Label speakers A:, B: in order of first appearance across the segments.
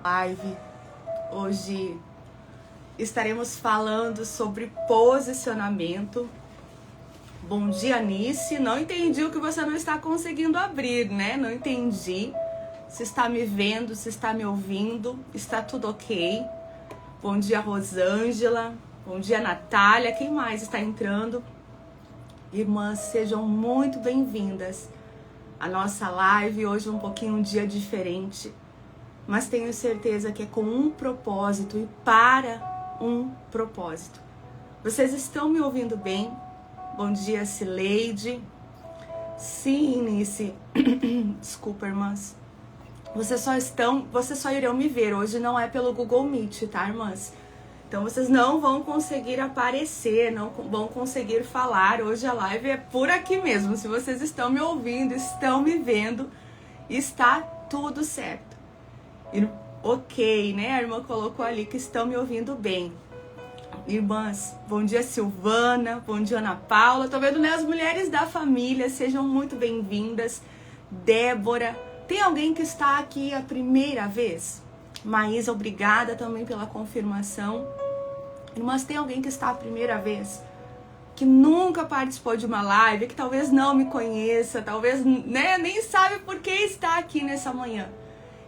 A: live. Hoje estaremos falando sobre posicionamento. Bom dia, Nice. Não entendi o que você não está conseguindo abrir, né? Não entendi. Se está me vendo, se está me ouvindo, está tudo ok. Bom dia, Rosângela. Bom dia, Natália. Quem mais está entrando? Irmãs, sejam muito bem-vindas à nossa live. Hoje um pouquinho um dia diferente, mas tenho certeza que é com um propósito e para um propósito. Vocês estão me ouvindo bem? Bom dia, Cileide. Sim, Nice. Desculpa, irmãs. Vocês só irão me ver. Hoje não é pelo Google Meet, tá, irmãs? Então vocês não vão conseguir aparecer, não vão conseguir falar. Hoje a live é por aqui mesmo. Se vocês estão me ouvindo, estão me vendo, está tudo certo. E, ok, né? A irmã colocou ali que estão me ouvindo bem. Irmãs, bom dia, Silvana, bom dia, Ana Paula. Tô vendo, né, as mulheres da família, sejam muito bem-vindas. Débora, tem alguém que está aqui a primeira vez? Maísa, obrigada também pela confirmação. Irmãs, tem alguém que está a primeira vez? Que nunca participou de uma live, que talvez não me conheça, talvez, né, nem sabe por que está aqui nessa manhã.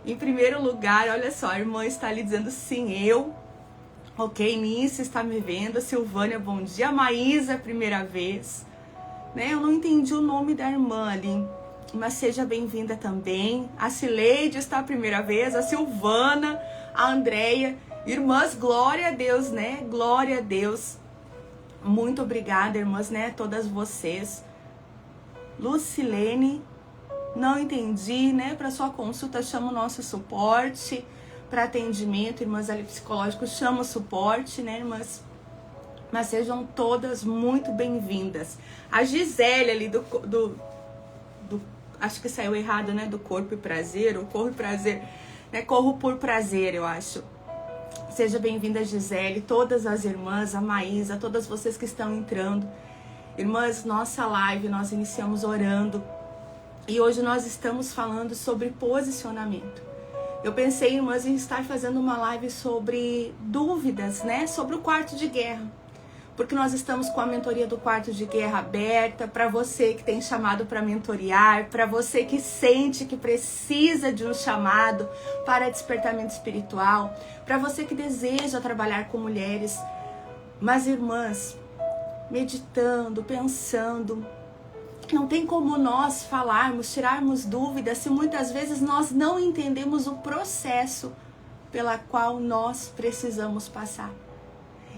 A: Em primeiro lugar, olha só, a irmã está ali dizendo sim, eu. Ok, Nice está me vendo. Silvânia, bom dia. Maísa, primeira vez. Né, eu não entendi o nome da irmã ali, mas seja bem-vinda também. A Cileide está a primeira vez. A Silvana, a Andréia. Irmãs, glória a Deus, né? Glória a Deus. Muito obrigada, irmãs, né? Todas vocês. Lucilene, não entendi, né? Para sua consulta, chama o nosso suporte. Para atendimento, irmãs ali psicológicos, chama o suporte, né, irmãs? Mas sejam todas muito bem-vindas. A Gisele ali acho que saiu errado, né? Do Corpo e Prazer, ou Corpo e Prazer, né? Corro por Prazer, eu acho. Seja bem-vinda, Gisele, todas as irmãs, a Maísa, todas vocês que estão entrando. Irmãs, nossa live nós iniciamos orando e hoje nós estamos falando sobre posicionamento. Eu pensei, irmãs, em estar fazendo uma live sobre dúvidas, né? Sobre o quarto de guerra. Porque nós estamos com a mentoria do quarto de guerra aberta para você que tem chamado para mentorear, para você que sente que precisa de um chamado para despertamento espiritual, para você que deseja trabalhar com mulheres. Mas, irmãs, meditando, pensando, não tem como nós falarmos, tirarmos dúvidas se muitas vezes nós não entendemos o processo pela qual nós precisamos passar.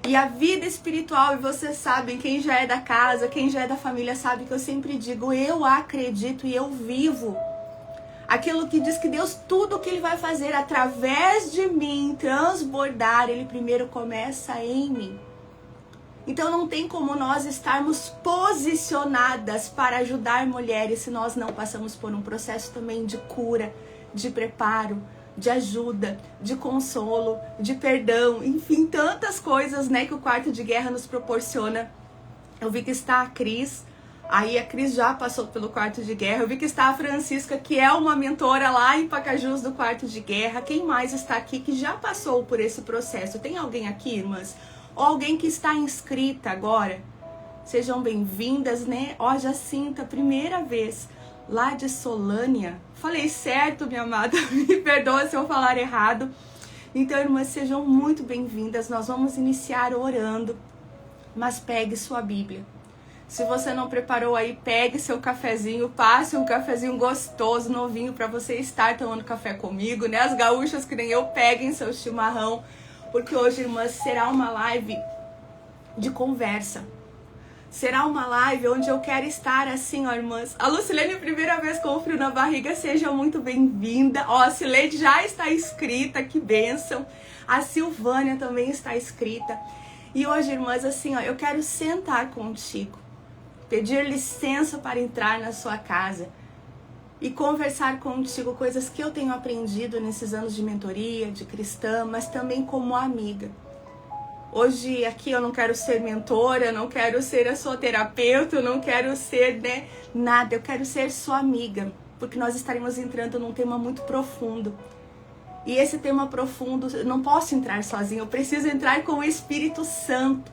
A: E a vida espiritual, e vocês sabem, quem já é da casa, quem já é da família sabe que eu sempre digo, eu acredito e eu vivo. Aquilo que diz que Deus, tudo o que Ele vai fazer através de mim, transbordar, Ele primeiro começa em mim. Então não tem como nós estarmos posicionadas para ajudar mulheres se nós não passamos por um processo também de cura, de preparo, de ajuda, de consolo, de perdão, enfim, tantas coisas, né, que o quarto de guerra nos proporciona. Eu vi que está a Cris, aí a Cris já passou pelo quarto de guerra. Eu vi que está a Francisca, que é uma mentora lá em Pacajus do quarto de guerra. Quem mais está aqui que já passou por esse processo? Tem alguém aqui, irmãs? Ou alguém que está inscrita agora? Sejam bem-vindas, né? Ó, Jacinta, primeira vez, lá de Solânia. Falei certo, minha amada, me perdoa se eu falar errado. Então, irmãs, sejam muito bem-vindas. Nós vamos iniciar orando, mas pegue sua Bíblia. Se você não preparou aí, pegue seu cafezinho, passe um cafezinho gostoso, novinho, para você estar tomando café comigo, né? As gaúchas que nem eu, peguem seu chimarrão, porque hoje, irmãs, será uma live de conversa. Será uma live onde eu quero estar assim, ó, irmãs. A Lucilene, primeira vez com frio na barriga, seja muito bem-vinda. Ó, a Cileide já está inscrita, que bênção. A Silvânia também está inscrita. E hoje, irmãs, assim, ó, eu quero sentar contigo, pedir licença para entrar na sua casa e conversar contigo coisas que eu tenho aprendido nesses anos de mentoria, de cristã, mas também como amiga. Hoje aqui eu não quero ser mentora, eu não quero ser a sua terapeuta, eu não quero ser, né, nada, eu quero ser sua amiga, porque nós estaremos entrando num tema muito profundo. E esse tema profundo, eu não posso entrar sozinho, eu preciso entrar com o Espírito Santo.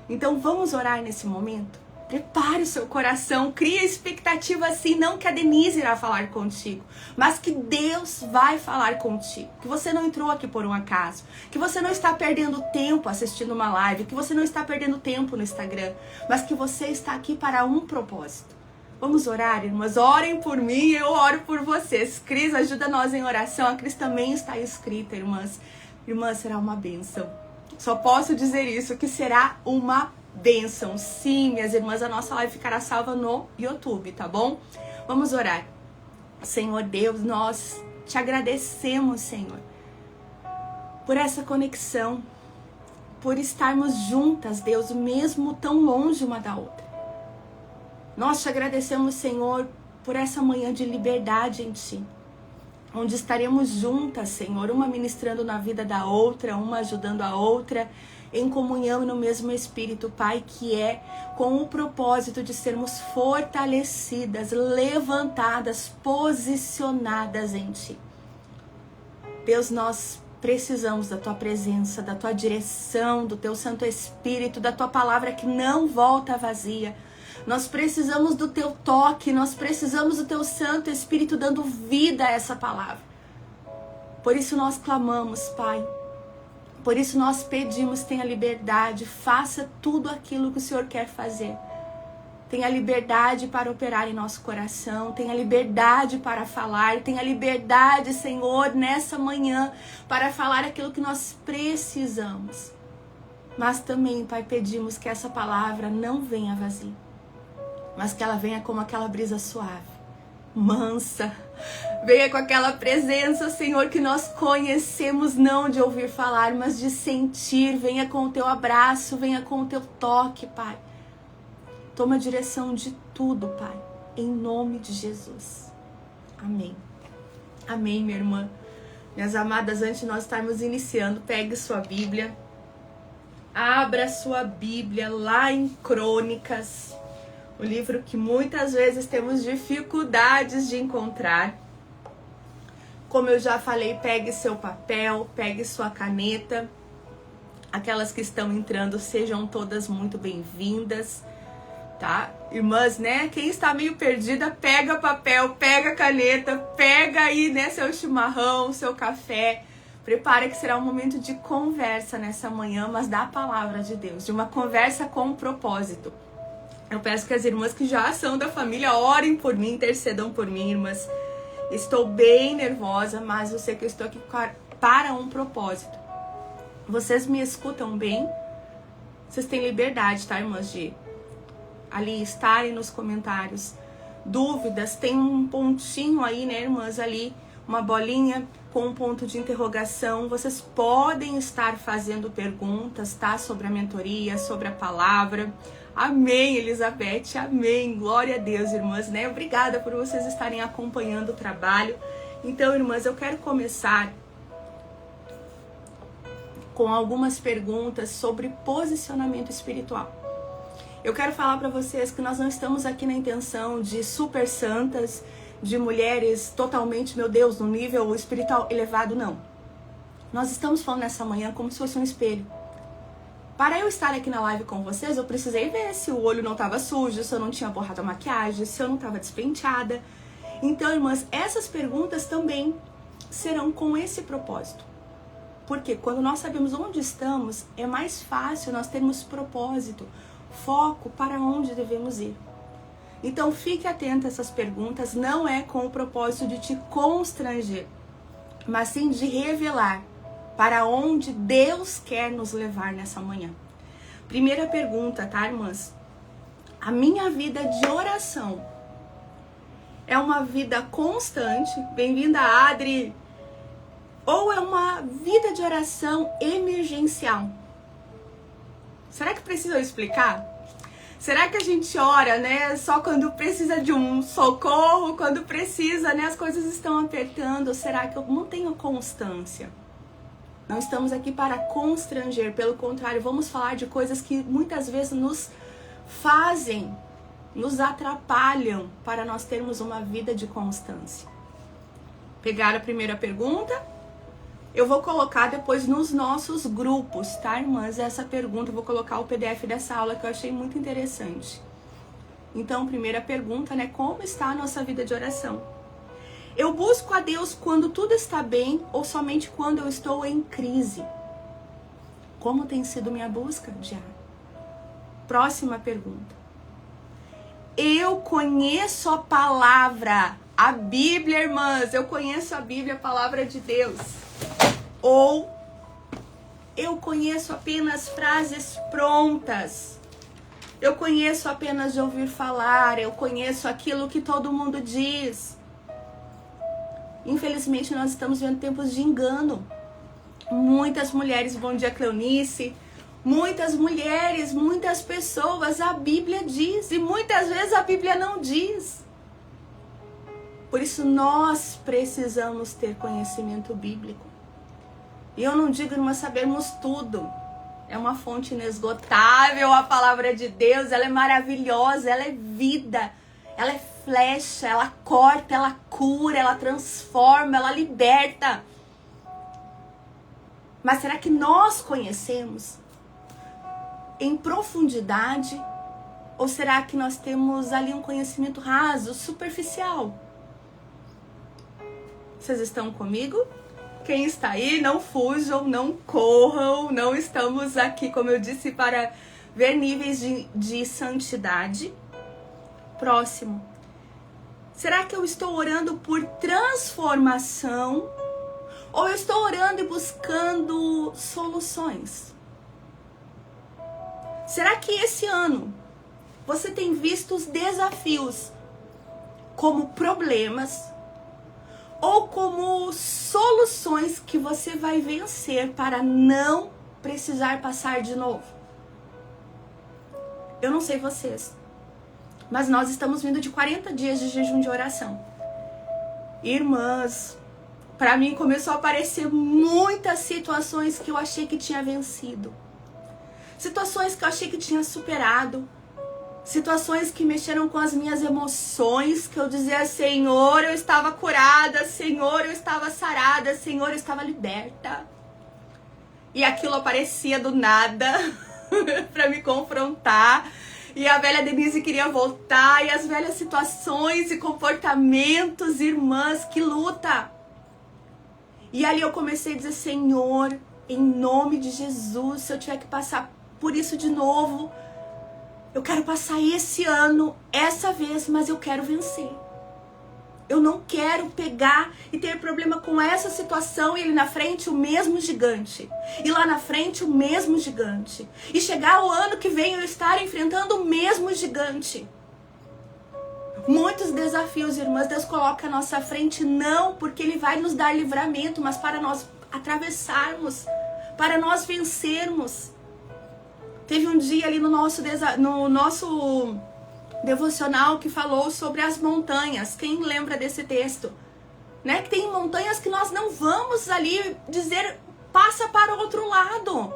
A: Então vamos orar nesse momento? Prepare o seu coração, crie expectativa assim, não que a Denise irá falar contigo, mas que Deus vai falar contigo. Que você não entrou aqui por um acaso, que você não está perdendo tempo assistindo uma live, que você não está perdendo tempo no Instagram, mas que você está aqui para um propósito. Vamos orar, irmãs? Orem por mim e eu oro por vocês. Cris, ajuda nós em oração. A Cris também está inscrita, irmãs. Irmãs, será uma bênção. Só posso dizer isso, que será uma bênção. Sim, minhas irmãs, a nossa live ficará salva no YouTube, tá bom? Vamos orar. Senhor Deus, nós te agradecemos, Senhor, por essa conexão, por estarmos juntas, Deus, mesmo tão longe uma da outra. Nós te agradecemos, Senhor, por essa manhã de liberdade em Ti, onde estaremos juntas, Senhor, uma ministrando na vida da outra, uma ajudando a outra, em comunhão no mesmo Espírito, Pai, que é com o propósito de sermos fortalecidas, levantadas, posicionadas em Ti. Deus, nós precisamos da Tua presença, da Tua direção, do Teu Santo Espírito, da Tua palavra que não volta vazia. Nós precisamos do Teu toque, nós precisamos do Teu Santo Espírito dando vida a essa palavra. Por isso nós clamamos, Pai. Por isso nós pedimos, tenha liberdade, faça tudo aquilo que o Senhor quer fazer. Tenha liberdade para operar em nosso coração, tenha liberdade para falar, tenha liberdade, Senhor, nessa manhã, para falar aquilo que nós precisamos. Mas também, Pai, pedimos que essa palavra não venha vazia, mas que ela venha como aquela brisa suave, mansa. Venha com aquela presença, Senhor, que nós conhecemos, não de ouvir falar, mas de sentir. Venha com o Teu abraço, venha com o Teu toque, Pai. Toma a direção de tudo, Pai, em nome de Jesus. Amém. Amém, minha irmã. Minhas amadas, antes de nós estarmos iniciando, pegue sua Bíblia. Abra sua Bíblia lá em Crônicas, o livro que muitas vezes temos dificuldades de encontrar. Como eu já falei, pegue seu papel, pegue sua caneta. Aquelas que estão entrando, sejam todas muito bem-vindas, tá? Irmãs, né? Quem está meio perdida, pega papel, pega caneta, pega aí, né, seu chimarrão, seu café. Prepara que será um momento de conversa nessa manhã, mas da palavra de Deus, de uma conversa com propósito. Eu peço que as irmãs que já são da família orem por mim, intercedam por mim, irmãs. Estou bem nervosa, mas eu sei que eu estou aqui para um propósito. Vocês me escutam bem? Vocês têm liberdade, tá, irmãs, de ali estarem nos comentários. Dúvidas, tem um pontinho aí, né, irmãs, ali, uma bolinha com um ponto de interrogação. Vocês podem estar fazendo perguntas, tá, sobre a mentoria, sobre a palavra. Amém, Elizabeth, amém, glória a Deus, irmãs, né? Obrigada por vocês estarem acompanhando o trabalho. Então, irmãs, eu quero começar com algumas perguntas sobre posicionamento espiritual. Eu quero falar para vocês que nós não estamos aqui na intenção de super santas, de mulheres totalmente, meu Deus, no nível espiritual elevado, não. Nós estamos falando nessa manhã como se fosse um espelho. Para eu estar aqui na live com vocês, eu precisei ver se o olho não estava sujo, se eu não tinha borrado a maquiagem, se eu não estava despenteada. Então, irmãs, essas perguntas também serão com esse propósito. Porque quando nós sabemos onde estamos, é mais fácil nós termos propósito, foco para onde devemos ir. Então, fique atento a essas perguntas, não é com o propósito de te constranger, mas sim de revelar para onde Deus quer nos levar nessa manhã. Primeira pergunta, tá, irmãs? A minha vida de oração é uma vida constante? Bem-vinda, Adri! Ou é uma vida de oração emergencial? Será que precisa eu explicar? Será que a gente ora, né, só quando precisa de um socorro, quando precisa, né, as coisas estão apertando? Será que eu não tenho constância? Não estamos aqui para constranger, pelo contrário, vamos falar de coisas que muitas vezes nos fazem, nos atrapalham para nós termos uma vida de constância. Pegaram a primeira pergunta? Eu vou colocar depois nos nossos grupos, tá, irmãs? Essa pergunta, eu vou colocar o PDF dessa aula que eu achei muito interessante. Então, primeira pergunta, né? Como está a nossa vida de oração? Eu busco a Deus quando tudo está bem ou somente quando eu estou em crise? Como tem sido minha busca diária? Próxima pergunta. Eu conheço a palavra, a Bíblia, irmãs. Eu conheço a Bíblia, a palavra de Deus. Ou eu conheço apenas frases prontas. Eu conheço apenas de ouvir falar. Eu conheço aquilo que todo mundo diz. Infelizmente, nós estamos vendo tempos de engano. Muitas mulheres, bom dia, Cleonice. Muitas mulheres, muitas pessoas, a Bíblia diz. E muitas vezes a Bíblia não diz. Por isso, nós precisamos ter conhecimento bíblico. E eu não digo, irmã, sabermos tudo. É uma fonte inesgotável a palavra de Deus. Ela é maravilhosa, ela é vida. Ela é flecha, ela corta, ela cura, ela transforma, ela liberta. Mas será que nós conhecemos em profundidade? Ou será que nós temos ali um conhecimento raso, superficial? Vocês estão comigo? Quem está aí, não fujam, não corram, não estamos aqui, como eu disse, para ver níveis de santidade. Próximo. Será que eu estou orando por transformação? Ou eu estou orando e buscando soluções? Será que esse ano você tem visto os desafios como problemas ou como soluções que você vai vencer para não precisar passar de novo? Eu não sei vocês, mas nós estamos vindo de 40 dias de jejum de oração. Irmãs, para mim começou a aparecer muitas situações que eu achei que tinha vencido. Situações que eu achei que tinha superado. Situações que mexeram com as minhas emoções, que eu dizia, Senhor, eu estava curada, Senhor, eu estava sarada, Senhor, eu estava liberta. E aquilo aparecia do nada para me confrontar. E a velha Denise queria voltar, e as velhas situações e comportamentos, irmãs, que luta. E ali eu comecei a dizer, Senhor, em nome de Jesus, se eu tiver que passar por isso de novo, eu quero passar esse ano, essa vez, mas eu quero vencer. Eu não quero pegar e ter problema com essa situação e ali na frente o mesmo gigante. E lá na frente o mesmo gigante. E chegar o ano que vem eu estar enfrentando o mesmo gigante. Muitos desafios, irmãs, Deus coloca à nossa frente não porque Ele vai nos dar livramento, mas para nós atravessarmos, para nós vencermos. Teve um dia ali no nosso devocional que falou sobre as montanhas. Quem lembra desse texto? Né? Que tem montanhas que nós não vamos ali dizer, passa para o outro lado.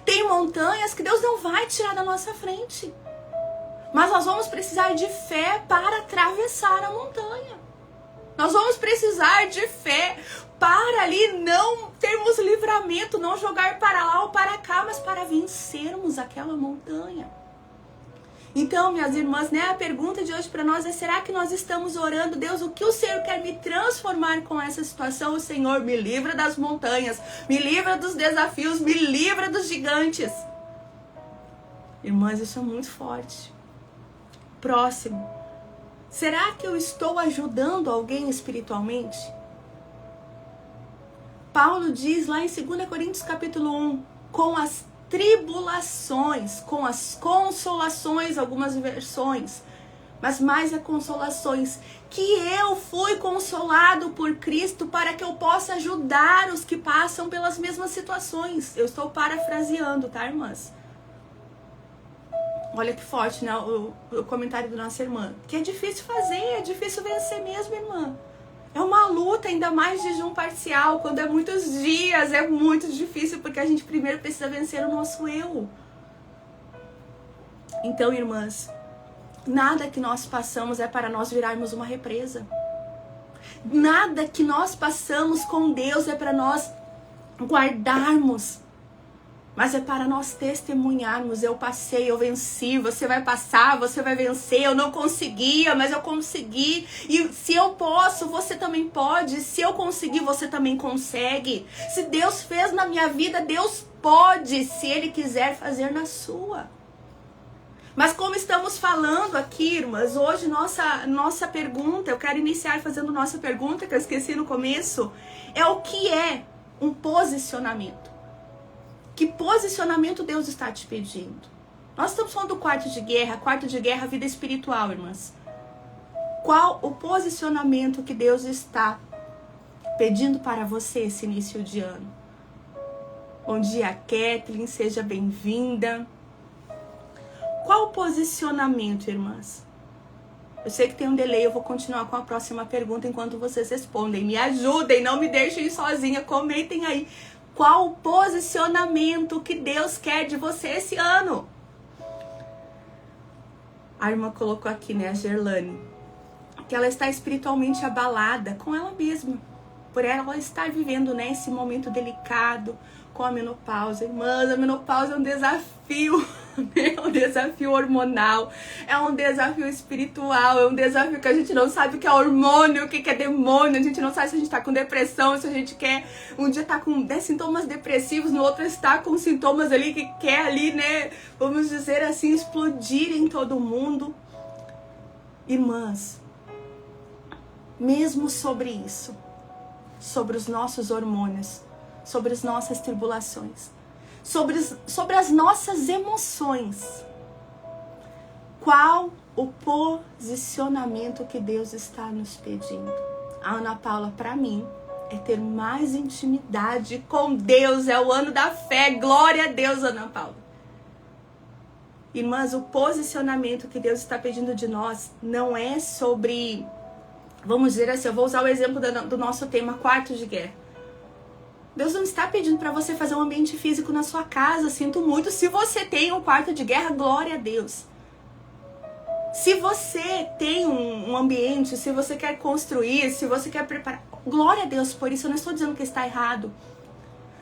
A: Tem montanhas que Deus não vai tirar da nossa frente. Mas nós vamos precisar de fé para atravessar a montanha. Nós vamos precisar de fé para ali não termos livramento, não jogar para lá ou para cá, mas para vencermos aquela montanha. Então, minhas irmãs, né, a pergunta de hoje para nós é, será que nós estamos orando, Deus, o que o Senhor quer me transformar com essa situação? O Senhor me livra das montanhas, me livra dos desafios, me livra dos gigantes. Irmãs, isso é muito forte. Próximo. Será que eu estou ajudando alguém espiritualmente? Paulo diz lá em 2 Coríntios capítulo 1, com as tribulações, com as consolações, algumas versões, mas mais é consolações, que eu fui consolado por Cristo para que eu possa ajudar os que passam pelas mesmas situações. Eu estou parafraseando, tá, irmãs? Olha que forte, né, o comentário da nossa irmã. Que é difícil fazer, é difícil vencer mesmo, irmã. É uma luta, ainda mais jejum parcial, quando é muitos dias, é muito difícil, porque a gente primeiro precisa vencer o nosso eu. Então, irmãs, nada que nós passamos é para nós virarmos uma represa. Nada que nós passamos com Deus é para nós guardarmos, mas é para nós testemunharmos. Eu passei, eu venci, você vai passar, você vai vencer. Eu não conseguia, mas eu consegui. E se eu posso, você também pode. Se eu conseguir, você também consegue. Se Deus fez na minha vida, Deus pode, se Ele quiser fazer na sua. Mas como estamos falando aqui, irmãs, hoje nossa pergunta, eu quero iniciar fazendo nossa pergunta, que eu esqueci no começo, é o que é um posicionamento? Que posicionamento Deus está te pedindo? Nós estamos falando do quarto de guerra, vida espiritual, irmãs. Qual o posicionamento que Deus está pedindo para você esse início de ano? Bom dia, Kathleen, seja bem-vinda. Qual o posicionamento, irmãs? Eu sei que tem um delay, eu vou continuar com a próxima pergunta enquanto vocês respondem. Me ajudem, não me deixem sozinha, comentem aí. Qual o posicionamento que Deus quer de você esse ano? A irmã colocou aqui, né, a Gerlane, que ela está espiritualmente abalada com ela mesma, por ela estar vivendo, né, esse momento delicado com a menopausa. Irmãs, a menopausa é um desafio, é um desafio hormonal, é um desafio espiritual, é um desafio que a gente não sabe o que é hormônio, o que é demônio, a gente não sabe se a gente tá com depressão, se a gente quer, um dia tá com 10 sintomas depressivos, no outro está com sintomas ali que quer ali, né, vamos dizer assim, explodir em todo mundo. Irmãs, mesmo sobre isso, sobre os nossos hormônios, sobre as nossas tribulações, sobre as nossas emoções, qual o posicionamento que Deus está nos pedindo? A Ana Paula, para mim, é ter mais intimidade com Deus, é o ano da fé, glória a Deus, Ana Paula. Irmãs, o posicionamento que Deus está pedindo de nós não é sobre, vamos dizer assim, eu vou usar o exemplo do nosso tema, quarto de guerra. Deus não está pedindo para você fazer um ambiente físico na sua casa, sinto muito. Se você tem um quarto de guerra, glória a Deus. Se você tem um ambiente, se você quer construir, se você quer preparar, glória a Deus por isso. Eu não estou dizendo que está errado.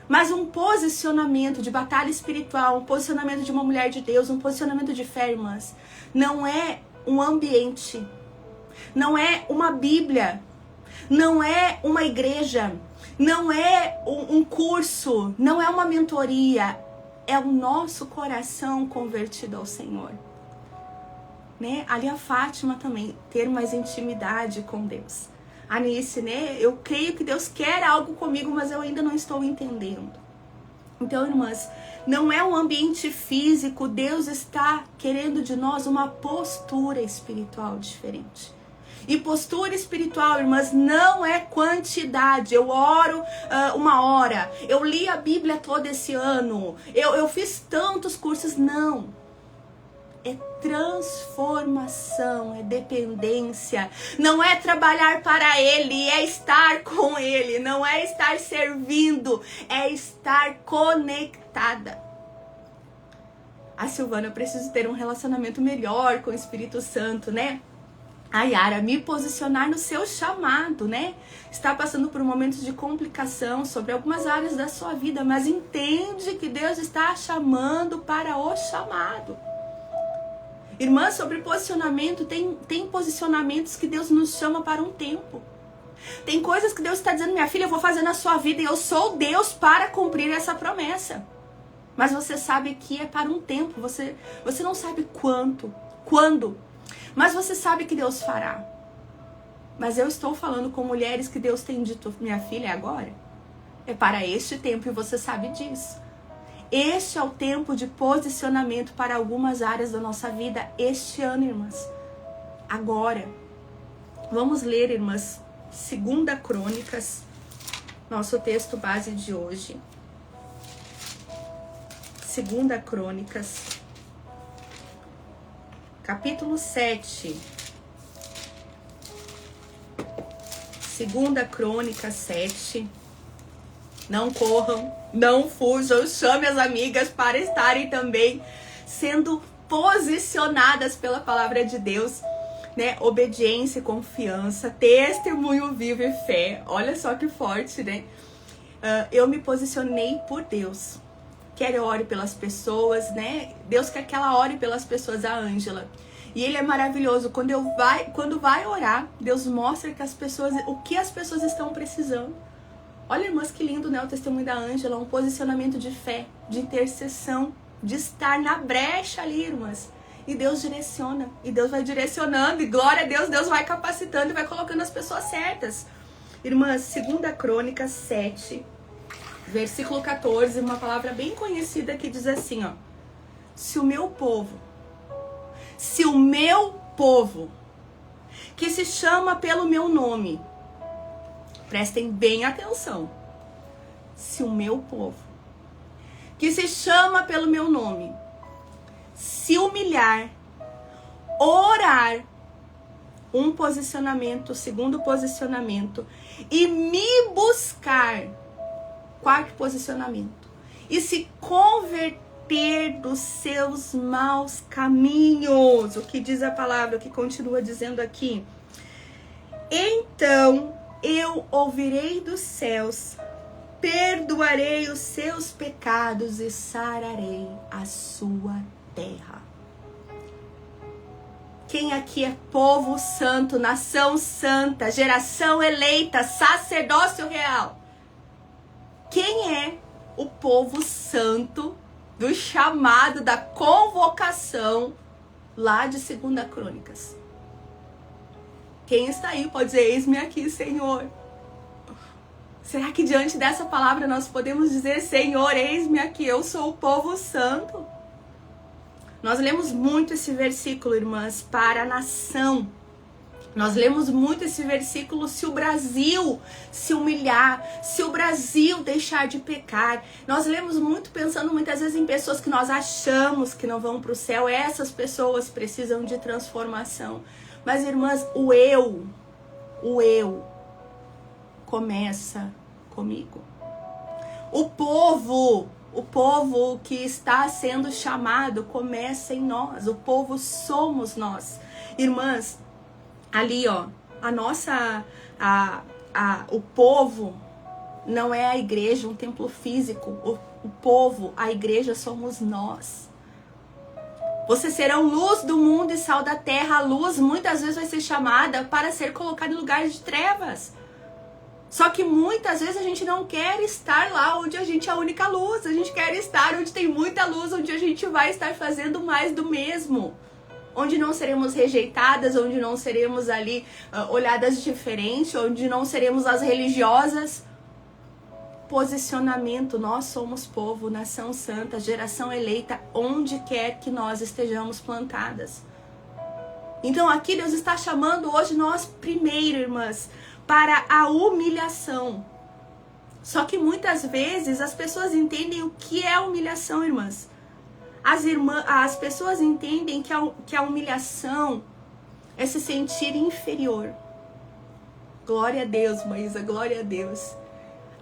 A: Mas um posicionamento de batalha espiritual, um posicionamento de uma mulher de Deus, um posicionamento de fé, irmãs, não é um ambiente, não é uma Bíblia, não é uma igreja, não é um curso, não é uma mentoria, é o nosso coração convertido ao Senhor. Né? Ali a Fátima também, ter mais intimidade com Deus. A Anice, né? Eu creio que Deus quer algo comigo, mas eu ainda não estou entendendo. Então, irmãs, não é um ambiente físico, Deus está querendo de nós uma postura espiritual diferente. E postura espiritual, irmãs, não é quantidade. Eu oro 1 hora, eu li a Bíblia toda esse ano, eu fiz tantos cursos. Não. É transformação, é dependência. Não é trabalhar para Ele, é estar com Ele. Não é estar servindo, é estar conectada. A Silvana, eu preciso ter um relacionamento melhor com o Espírito Santo, né? A Yara, me posicionar no seu chamado, né? Está passando por momentos de complicação sobre algumas áreas da sua vida, mas entende que Deus está chamando para o chamado. Irmã, sobre posicionamento, tem posicionamentos que Deus nos chama para um tempo. Tem coisas que Deus está dizendo, minha filha, eu vou fazer na sua vida e eu sou Deus para cumprir essa promessa. Mas você sabe que é para um tempo, você não sabe quando. Mas você sabe que Deus fará. Mas eu estou falando com mulheres que Deus tem dito, minha filha, é agora. É para este tempo e você sabe disso. Este é o tempo de posicionamento para algumas áreas da nossa vida este ano, irmãs. Agora. Vamos ler, irmãs, 2 Crônicas, nosso texto base de hoje. 2 Crônicas, capítulo 7. 2 Crônicas 7. Não corram, não fujam, chame as amigas para estarem também sendo posicionadas pela palavra de Deus. né? Obediência e confiança, testemunho vivo e fé. Olha só que forte, né? Eu me posicionei por Deus. Quer eu ore pelas pessoas, né? Deus quer que ela ore pelas pessoas, a Ângela. E ele é maravilhoso. Quando vai orar, Deus mostra que o que as pessoas estão precisando. Olha, irmãs, que lindo, né? O testemunho da Ângela, um posicionamento de fé, de intercessão, de estar na brecha ali, irmãs. E Deus direciona, e Deus vai direcionando, e glória a Deus, Deus vai capacitando e vai colocando as pessoas certas. Irmãs, 2 Crônicas 7, versículo 14, uma palavra bem conhecida que diz assim, ó. Se o meu povo, que se chama pelo meu nome, prestem bem atenção, se o meu povo, que se chama pelo meu nome, se humilhar, orar, um posicionamento, segundo posicionamento, e me buscar, quarto posicionamento, e se converter dos seus maus caminhos, o que diz a palavra, o que continua dizendo aqui, então eu ouvirei dos céus, perdoarei os seus pecados e sararei a sua terra. Quem aqui é povo santo, nação santa, geração eleita, sacerdócio real? Quem é o povo santo do chamado, da convocação lá de 2 Crônicas? Quem está aí pode dizer, eis-me aqui, Senhor. Será que diante dessa palavra nós podemos dizer, Senhor, eis-me aqui, eu sou o povo santo? Nós lemos muito esse versículo, irmãs, para a nação. Nós lemos muito esse versículo se o Brasil se humilhar, se o Brasil deixar de pecar. Nós lemos muito pensando muitas vezes em pessoas que nós achamos que não vão para o céu. Essas pessoas precisam de transformação. Mas, irmãs, o eu começa comigo. O povo que está sendo chamado começa em nós. O povo somos nós. Irmãs, ali, ó, o povo não é a igreja, um templo físico. O povo, a igreja somos nós. Vocês serão luz do mundo e sal da terra. A luz muitas vezes vai ser chamada para ser colocada em lugares de trevas. Só que muitas vezes a gente não quer estar lá onde a gente é a única luz. A gente quer estar onde tem muita luz, onde a gente vai estar fazendo mais do mesmo. Onde não seremos rejeitadas, onde não seremos ali olhadas diferente, onde não seremos as religiosas. Posicionamento, nós somos povo, nação santa, geração eleita, onde quer que nós estejamos plantadas. Então aqui Deus está chamando hoje nós primeiro, irmãs, para a humilhação. Só que muitas vezes as pessoas entendem o que é humilhação, irmãs. As pessoas entendem que a humilhação é se sentir inferior. Glória a Deus, Maísa, glória a Deus.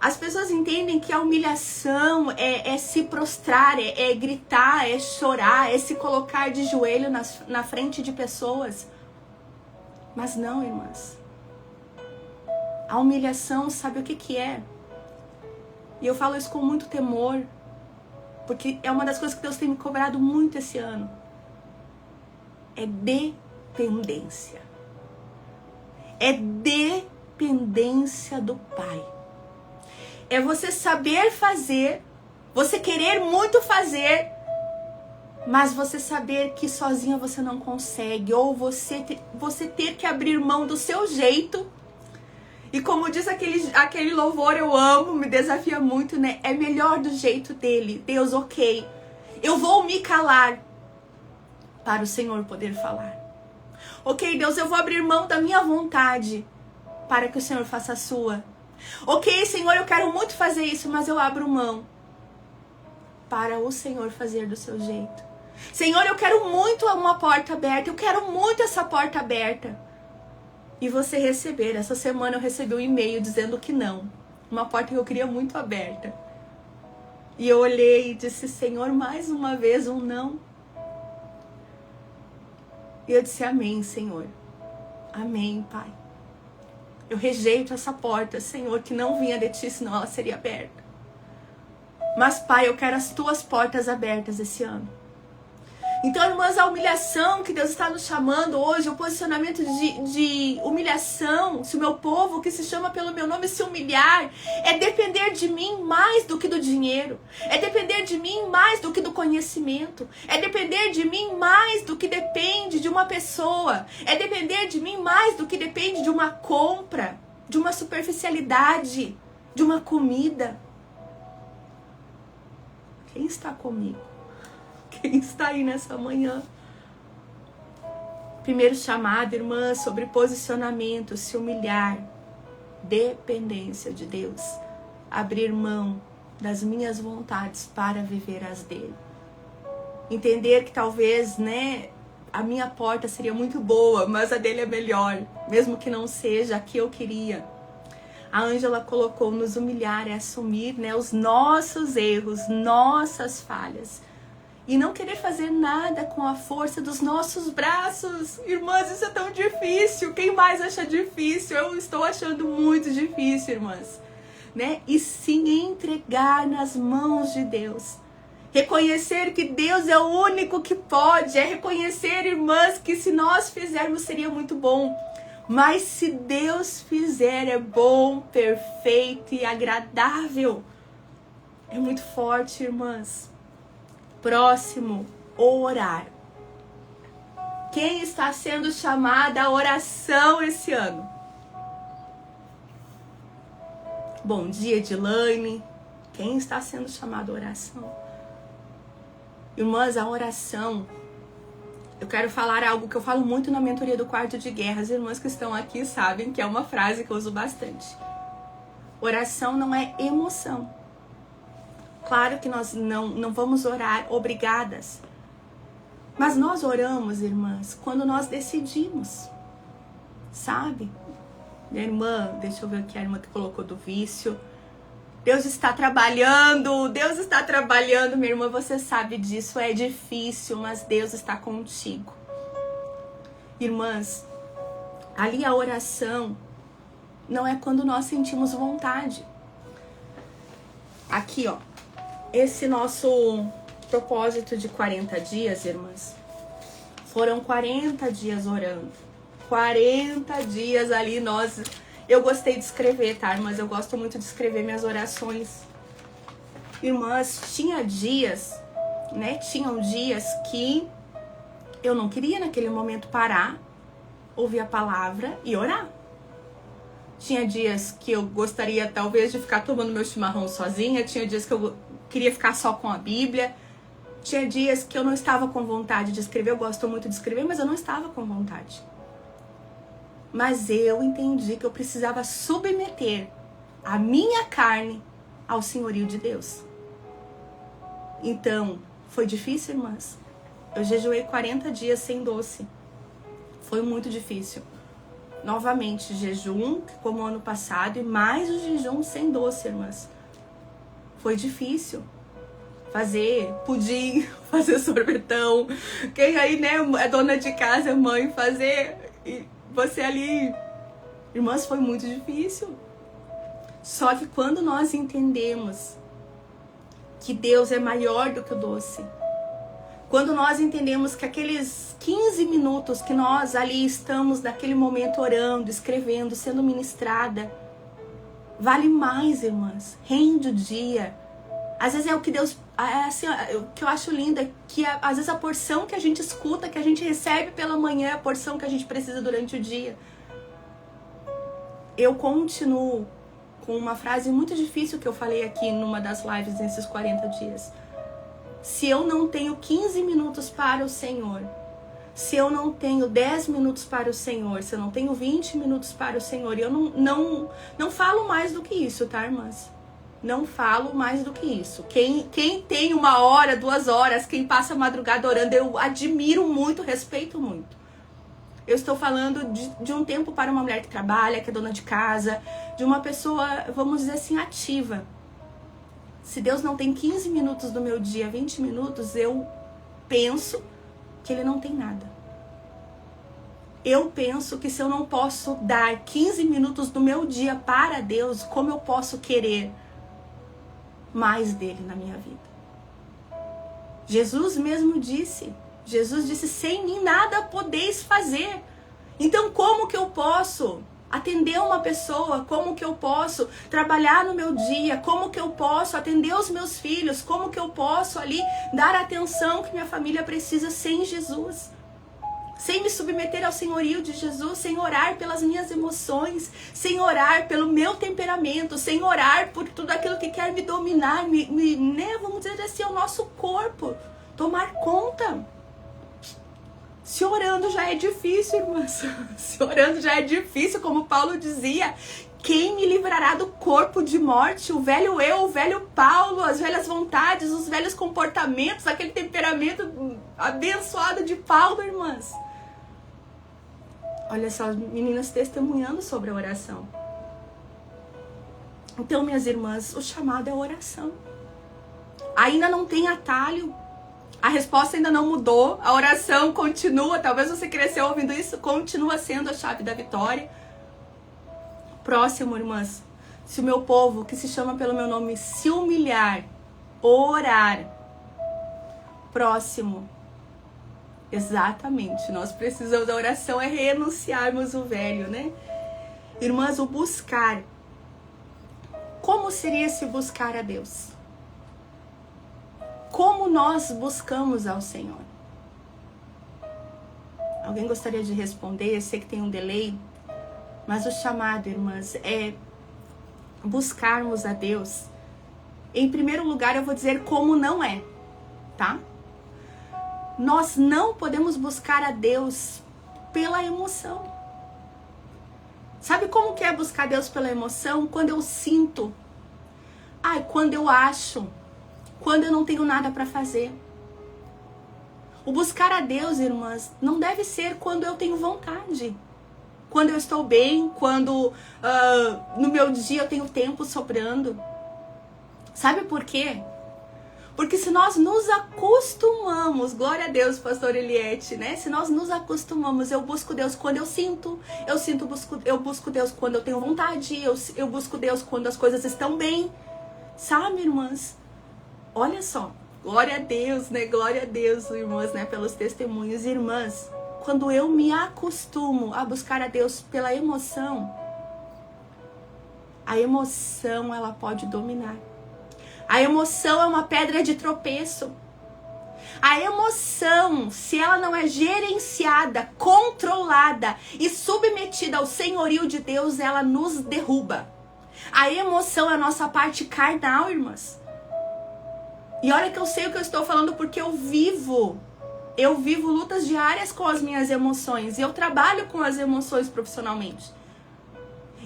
A: As pessoas entendem que a humilhação é se prostrar, é gritar, é chorar, é se colocar de joelho na frente de pessoas. Mas não, irmãs. A humilhação, sabe o que é? E eu falo isso com muito temor, porque é uma das coisas que Deus tem me cobrado muito esse ano. É dependência. É dependência do Pai. É você saber fazer, você querer muito fazer, mas você saber que sozinha você não consegue, ou você ter que abrir mão do seu jeito. E como diz aquele louvor, eu amo, me desafia muito, né? É melhor do jeito dele. Deus, ok, eu vou me calar para o Senhor poder falar. Ok, Deus, eu vou abrir mão da minha vontade para que o Senhor faça a sua. Ok, Senhor, eu quero muito fazer isso, mas eu abro mão para o Senhor fazer do seu jeito. Senhor, eu quero muito uma porta aberta, eu quero muito essa porta aberta. E você receber. Essa semana eu recebi um e-mail dizendo que não. Uma porta que eu queria muito aberta. E eu olhei e disse, Senhor, mais uma vez um não. E eu disse, amém, Senhor. Amém, Pai. Eu rejeito essa porta, Senhor, que não vinha de Ti, senão ela seria aberta. Mas, Pai, eu quero as Tuas portas abertas esse ano. Então, irmãs, a humilhação que Deus está nos chamando hoje, o posicionamento de humilhação, se o meu povo que se chama pelo meu nome se humilhar, é depender de mim mais do que do dinheiro, é depender de mim mais do que do conhecimento, é depender de mim mais do que depende de uma pessoa, é depender de mim mais do que depende de uma compra, de uma superficialidade, de uma comida. Quem está comigo? Quem está aí nessa manhã? Primeiro chamado, irmã, sobre posicionamento, se humilhar, dependência de Deus, abrir mão das minhas vontades para viver as dele. Entender que talvez, a minha porta seria muito boa, mas a dele é melhor, mesmo que não seja a que eu queria. A Ângela colocou, nos humilhar é assumir, os nossos erros, nossas falhas. E não querer fazer nada com a força dos nossos braços. Irmãs, isso é tão difícil. Quem mais acha difícil? Eu estou achando muito difícil, irmãs. E sim entregar nas mãos de Deus. Reconhecer que Deus é o único que pode. É reconhecer, irmãs, que se nós fizermos seria muito bom. Mas se Deus fizer, é bom, perfeito e agradável. É muito forte, irmãs. Próximo, orar. Quem está sendo chamada à oração esse ano? Bom dia, Edilane. Quem está sendo chamado à oração? Irmãs, a oração, eu quero falar algo que eu falo muito na mentoria do quarto de guerra. As irmãs que estão aqui sabem que é uma frase que eu uso bastante. Oração não é emoção. Claro que nós não vamos orar obrigadas. Mas nós oramos, irmãs, quando nós decidimos. Sabe? Minha irmã, deixa eu ver aqui a irmã que colocou do vício. Deus está trabalhando, minha irmã, você sabe disso. É difícil, mas Deus está contigo. Irmãs, ali a oração não é quando nós sentimos vontade. Aqui, ó. Esse nosso propósito de 40 dias, irmãs, foram 40 dias orando. 40 dias ali eu gostei de escrever, tá, irmãs? Eu gosto muito de escrever minhas orações. Irmãs, tinham dias que eu não queria naquele momento parar, ouvir a palavra e orar. Tinha dias que eu gostaria talvez de ficar tomando meu chimarrão sozinha, tinha dias que eu queria ficar só com a Bíblia. Tinha dias que eu não estava com vontade de escrever. Eu gosto muito de escrever, mas eu não estava com vontade. Mas eu entendi que eu precisava submeter a minha carne ao senhorio de Deus. Então, foi difícil, irmãs. Eu jejuei 40 dias sem doce. Foi muito difícil. Novamente, jejum, como ano passado, e mais o jejum sem doce, irmãs. Foi difícil fazer pudim, fazer sorvetão. Quem aí, é dona de casa, mãe, fazer. E você ali. Irmãs, foi muito difícil. Só que quando nós entendemos que Deus é maior do que o doce, quando nós entendemos que aqueles 15 minutos que nós ali estamos naquele momento orando, escrevendo, sendo ministrada, vale mais, irmãs. Rende o dia. Às vezes é o que Deus... Assim, o que eu acho lindo é que às vezes a porção que a gente escuta, que a gente recebe pela manhã, é a porção que a gente precisa durante o dia. Eu continuo com uma frase muito difícil que eu falei aqui numa das lives nesses 40 dias. Se eu não tenho 15 minutos para o Senhor, se eu não tenho 10 minutos para o Senhor, se eu não tenho 20 minutos para o Senhor, eu não falo mais do que isso, tá, irmãs? Não falo mais do que isso. Quem tem 1 hora, 2 horas, quem passa a madrugada orando, eu admiro muito, respeito muito. Eu estou falando de um tempo para uma mulher que trabalha, que é dona de casa, de uma pessoa, vamos dizer assim, ativa. Se Deus não tem 15 minutos do meu dia, 20 minutos, eu penso que Ele não tem nada. Eu penso que se eu não posso dar 15 minutos do meu dia para Deus, como eu posso querer mais dele na minha vida? Jesus mesmo disse, sem mim nada podeis fazer. Então como que eu posso atender uma pessoa? Como que eu posso trabalhar no meu dia? Como que eu posso atender os meus filhos? Como que eu posso ali dar a atenção que minha família precisa sem Jesus? Sem me submeter ao senhorio de Jesus, sem orar pelas minhas emoções, sem orar pelo meu temperamento, sem orar por tudo aquilo que quer me dominar, né, vamos dizer assim, o nosso corpo, tomar conta. Se orando já é difícil, irmãs. Se orando já é difícil, como Paulo dizia. Quem me livrará do corpo de morte? O velho eu, o velho Paulo, as velhas vontades, os velhos comportamentos, aquele temperamento abençoado de Paulo, irmãs. Olha só, as meninas testemunhando sobre a oração. Então, minhas irmãs, o chamado é a oração. Ainda não tem atalho. A resposta ainda não mudou. A oração continua. Talvez você cresceu ouvindo isso. Continua sendo a chave da vitória. Próximo, irmãs. Se o meu povo, que se chama pelo meu nome, se humilhar, orar. Próximo. Exatamente, nós precisamos da oração, é renunciarmos o velho, né? Irmãs, o buscar. Como seria esse buscar a Deus? Como nós buscamos ao Senhor? Alguém gostaria de responder? Eu sei que tem um delay, mas o chamado, irmãs, é buscarmos a Deus. Em primeiro lugar, eu vou dizer como não é, tá? Nós não podemos buscar a Deus pela emoção. Sabe como que é buscar a Deus pela emoção? Quando eu sinto. Quando eu acho. Quando eu não tenho nada para fazer. O buscar a Deus, irmãs, não deve ser quando eu tenho vontade. Quando eu estou bem, quando no meu dia eu tenho tempo sobrando. Sabe por quê? Porque se nós nos acostumamos, glória a Deus, pastor Eliette, né? Se nós nos acostumamos, eu busco Deus quando eu sinto, eu busco Deus quando eu tenho vontade, eu busco Deus quando as coisas estão bem. Sabe, irmãs? Olha só, glória a Deus, né? Glória a Deus, irmãs, né? Pelos testemunhos. Irmãs, quando eu me acostumo a buscar a Deus pela emoção, a emoção, ela pode dominar. A emoção é uma pedra de tropeço. A emoção, se ela não é gerenciada, controlada e submetida ao senhorio de Deus, ela nos derruba. A emoção é a nossa parte carnal, irmãs. E olha que eu sei o que eu estou falando porque eu vivo lutas diárias com as minhas emoções. E eu trabalho com as emoções profissionalmente.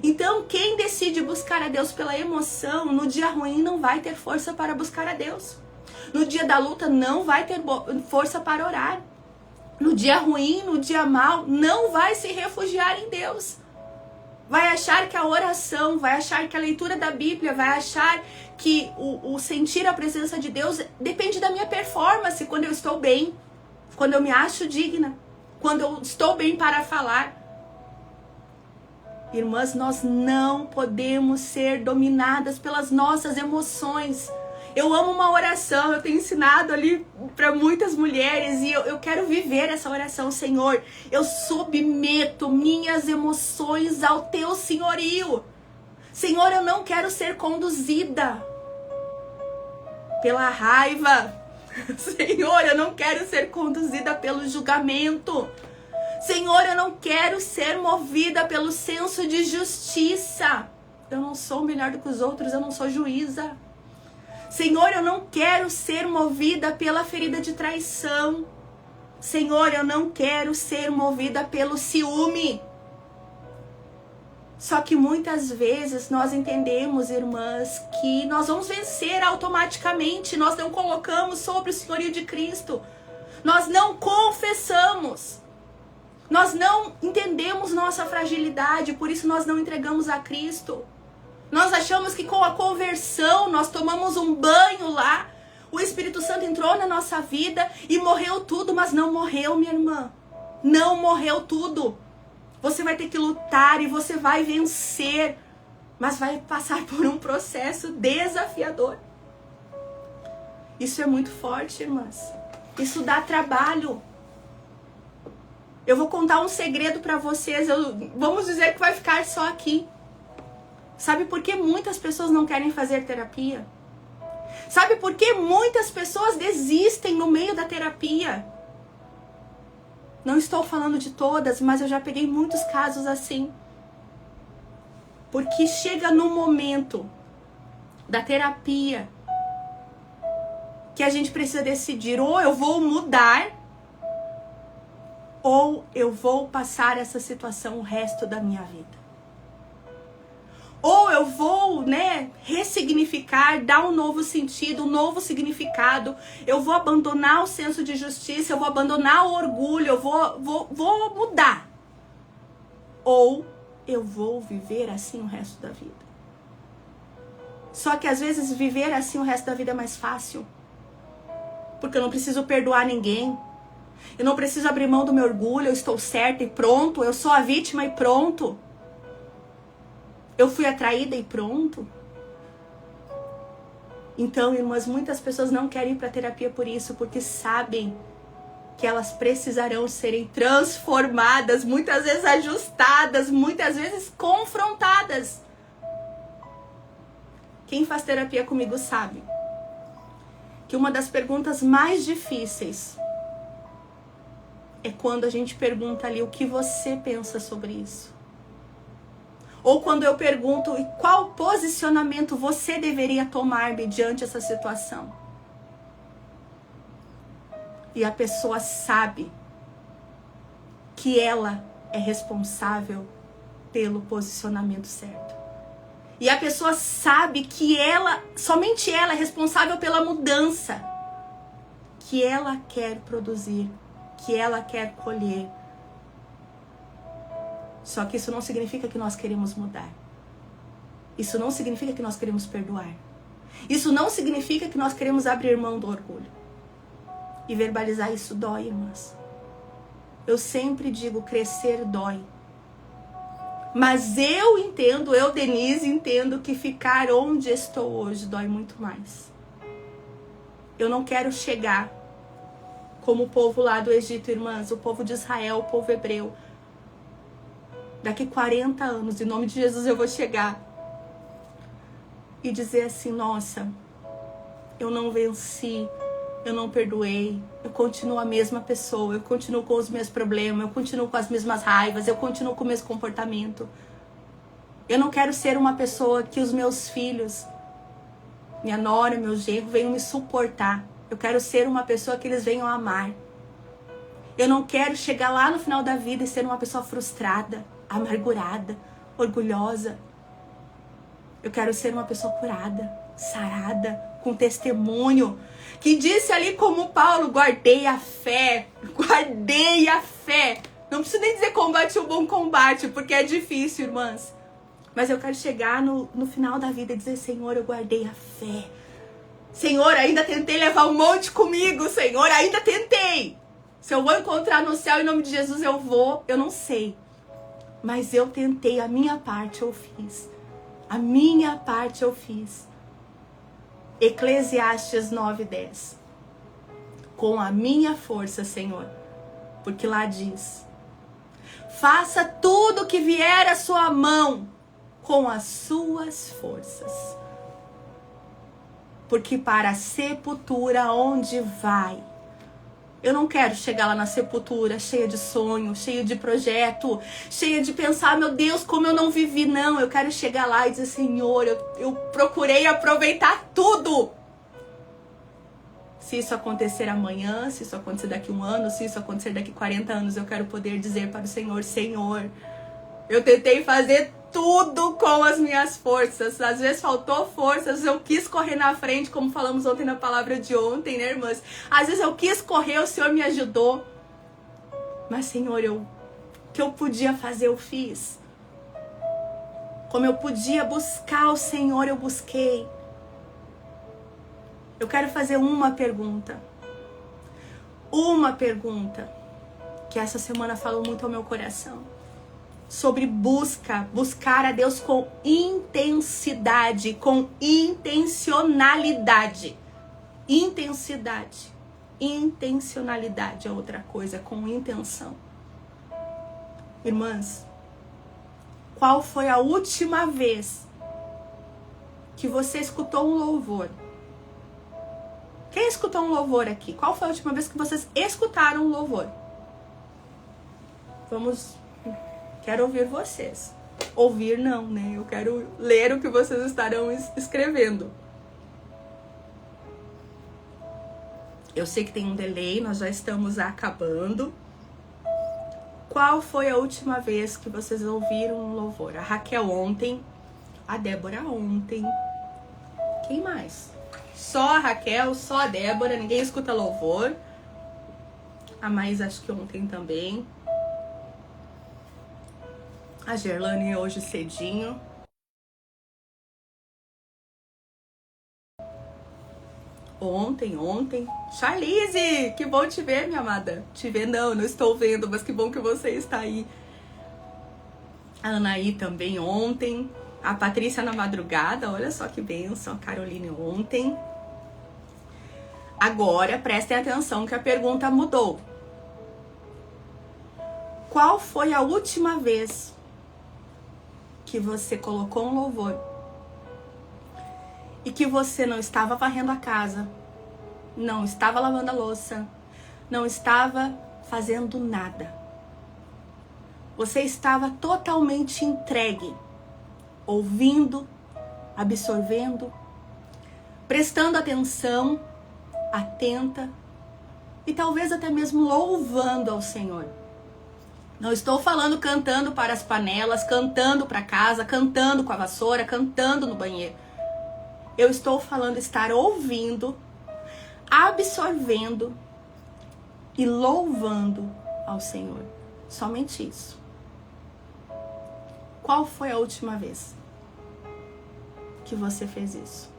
A: Então, quem decide buscar a Deus pela emoção, no dia ruim não vai ter força para buscar a Deus. No dia da luta não vai ter força para orar. No dia ruim, no dia mau, não vai se refugiar em Deus. Vai achar que a oração, vai achar que a leitura da Bíblia, vai achar que o sentir a presença de Deus depende da minha performance, quando eu estou bem, quando eu me acho digna, quando eu estou bem para falar. Irmãs, nós não podemos ser dominadas pelas nossas emoções. Eu amo uma oração, eu tenho ensinado ali para muitas mulheres e eu quero viver essa oração. Senhor, eu submeto minhas emoções ao teu senhorio. Senhor, eu não quero ser conduzida pela raiva. Senhor, eu não quero ser conduzida pelo julgamento. Senhor, eu não quero ser movida pelo senso de justiça. Eu não sou melhor do que os outros, eu não sou juíza. Senhor, eu não quero ser movida pela ferida de traição. Senhor, eu não quero ser movida pelo ciúme. Só que muitas vezes nós entendemos, irmãs, que nós vamos vencer automaticamente. Nós não colocamos sobre o senhorio de Cristo. Nós não confessamos. Nós não entendemos nossa fragilidade, por isso nós não entregamos a Cristo. Nós achamos que com a conversão, nós tomamos um banho lá, o Espírito Santo entrou na nossa vida e morreu tudo, mas não morreu, minha irmã. Não morreu tudo. Você vai ter que lutar e você vai vencer, mas vai passar por um processo desafiador. Isso é muito forte, irmãs. Isso dá trabalho. Eu vou contar um segredo para vocês. Vamos dizer que vai ficar só aqui. Sabe por que muitas pessoas não querem fazer terapia? Sabe por que muitas pessoas desistem no meio da terapia? Não estou falando de todas, mas eu já peguei muitos casos assim. Porque chega no momento da terapia que a gente precisa decidir, ou eu vou mudar, ou eu vou passar essa situação o resto da minha vida. Ou eu vou, ressignificar, dar um novo sentido, um novo significado. Eu vou abandonar o senso de justiça, eu vou abandonar o orgulho, eu vou mudar. Ou eu vou viver assim o resto da vida. Só que às vezes viver assim o resto da vida é mais fácil. Porque eu não preciso perdoar ninguém. Eu não preciso abrir mão do meu orgulho, eu estou certa e pronto. Eu sou a vítima e pronto. Eu fui atraída e pronto. Então, irmãs, muitas pessoas não querem ir para terapia por isso, porque sabem que elas precisarão serem transformadas, muitas vezes ajustadas, muitas vezes confrontadas. Quem faz terapia comigo sabe que uma das perguntas mais difíceis é quando a gente pergunta ali o que você pensa sobre isso. Ou quando eu pergunto qual posicionamento você deveria tomar mediante essa situação. E a pessoa sabe que ela é responsável pelo posicionamento certo. E a pessoa sabe que somente ela é responsável pela mudança que ela quer produzir, que ela quer colher. Só que isso não significa que nós queremos mudar. Isso não significa que nós queremos perdoar. Isso não significa que nós queremos abrir mão do orgulho. E verbalizar isso dói, irmãs. Eu sempre digo, crescer dói. Mas eu entendo, Denise, entendo que ficar onde estou hoje dói muito mais. Eu não quero chegar como o povo lá do Egito, irmãs, o povo de Israel, o povo hebreu. Daqui 40 anos, em nome de Jesus, eu vou chegar e dizer assim, nossa, eu não venci, eu não perdoei, eu continuo a mesma pessoa, eu continuo com os meus problemas, eu continuo com as mesmas raivas, eu continuo com o mesmo comportamento. Eu não quero ser uma pessoa que os meus filhos, minha nora, meu genro, venham me suportar. Eu quero ser uma pessoa que eles venham amar. Eu não quero chegar lá no final da vida e ser uma pessoa frustrada, amargurada, orgulhosa. Eu quero ser uma pessoa curada, sarada, com testemunho, que disse ali como Paulo, guardei a fé, guardei a fé. Não preciso nem dizer combate o bom combate, porque é difícil, irmãs. Mas eu quero chegar no final da vida e dizer, Senhor, eu guardei a fé. Senhor, ainda tentei levar um monte comigo, Senhor, ainda tentei. Se eu vou encontrar no céu em nome de Jesus, eu vou, eu não sei. Mas eu tentei, a minha parte eu fiz. A minha parte eu fiz. Eclesiastes 9:10. Com a minha força, Senhor. Porque lá diz, faça tudo que vier à sua mão com as suas forças. Porque para a sepultura onde vai, eu não quero chegar lá na sepultura cheia de sonho, cheia de projeto, cheia de pensar, meu Deus, como eu não vivi. Não, eu quero chegar lá e dizer, Senhor, eu procurei aproveitar tudo. Se isso acontecer amanhã, se isso acontecer daqui 1 ano, se isso acontecer daqui 40 anos, eu quero poder dizer para o Senhor, Senhor, eu tentei fazer tudo com as minhas forças. Às vezes faltou forças, eu quis correr na frente, como falamos ontem na palavra de ontem, né, irmãs? Às vezes eu quis correr, o Senhor me ajudou. Mas, Senhor, o que eu podia fazer, eu fiz. Como eu podia buscar o Senhor, eu busquei. Eu quero fazer uma pergunta. Uma pergunta que essa semana falou muito ao meu coração. Sobre buscar a Deus com intensidade, com intencionalidade. Intencionalidade é outra coisa, com intenção. Irmãs, qual foi a última vez que você escutou um louvor? Quem escutou um louvor aqui? Qual foi a última vez que vocês escutaram um louvor? Quero ouvir vocês. Ouvir não, né? Eu quero ler o que vocês estarão escrevendo. Eu sei que tem um delay, nós já estamos acabando. Qual foi a última vez que vocês ouviram um louvor? A Raquel ontem, a Débora ontem. Quem mais? Só a Raquel, só a Débora, ninguém escuta louvor. A Maís acho que ontem também. A Gerlane hoje cedinho. Ontem. Charlize, que bom te ver, minha amada. Te ver não estou vendo, mas que bom que você está aí. A Anaí também ontem. A Patrícia na madrugada, olha só que bênção. A Caroline ontem. Agora, prestem atenção que a pergunta mudou. Qual foi a última vez que você colocou um louvor e que você não estava varrendo a casa, não estava lavando a louça, não estava fazendo nada? Você estava totalmente entregue, ouvindo, absorvendo, prestando atenção, atenta e talvez até mesmo louvando ao Senhor. Não estou falando cantando para as panelas, cantando para casa, cantando com a vassoura, cantando no banheiro. Eu estou falando estar ouvindo, absorvendo e louvando ao Senhor. Somente isso. Qual foi a última vez que você fez isso?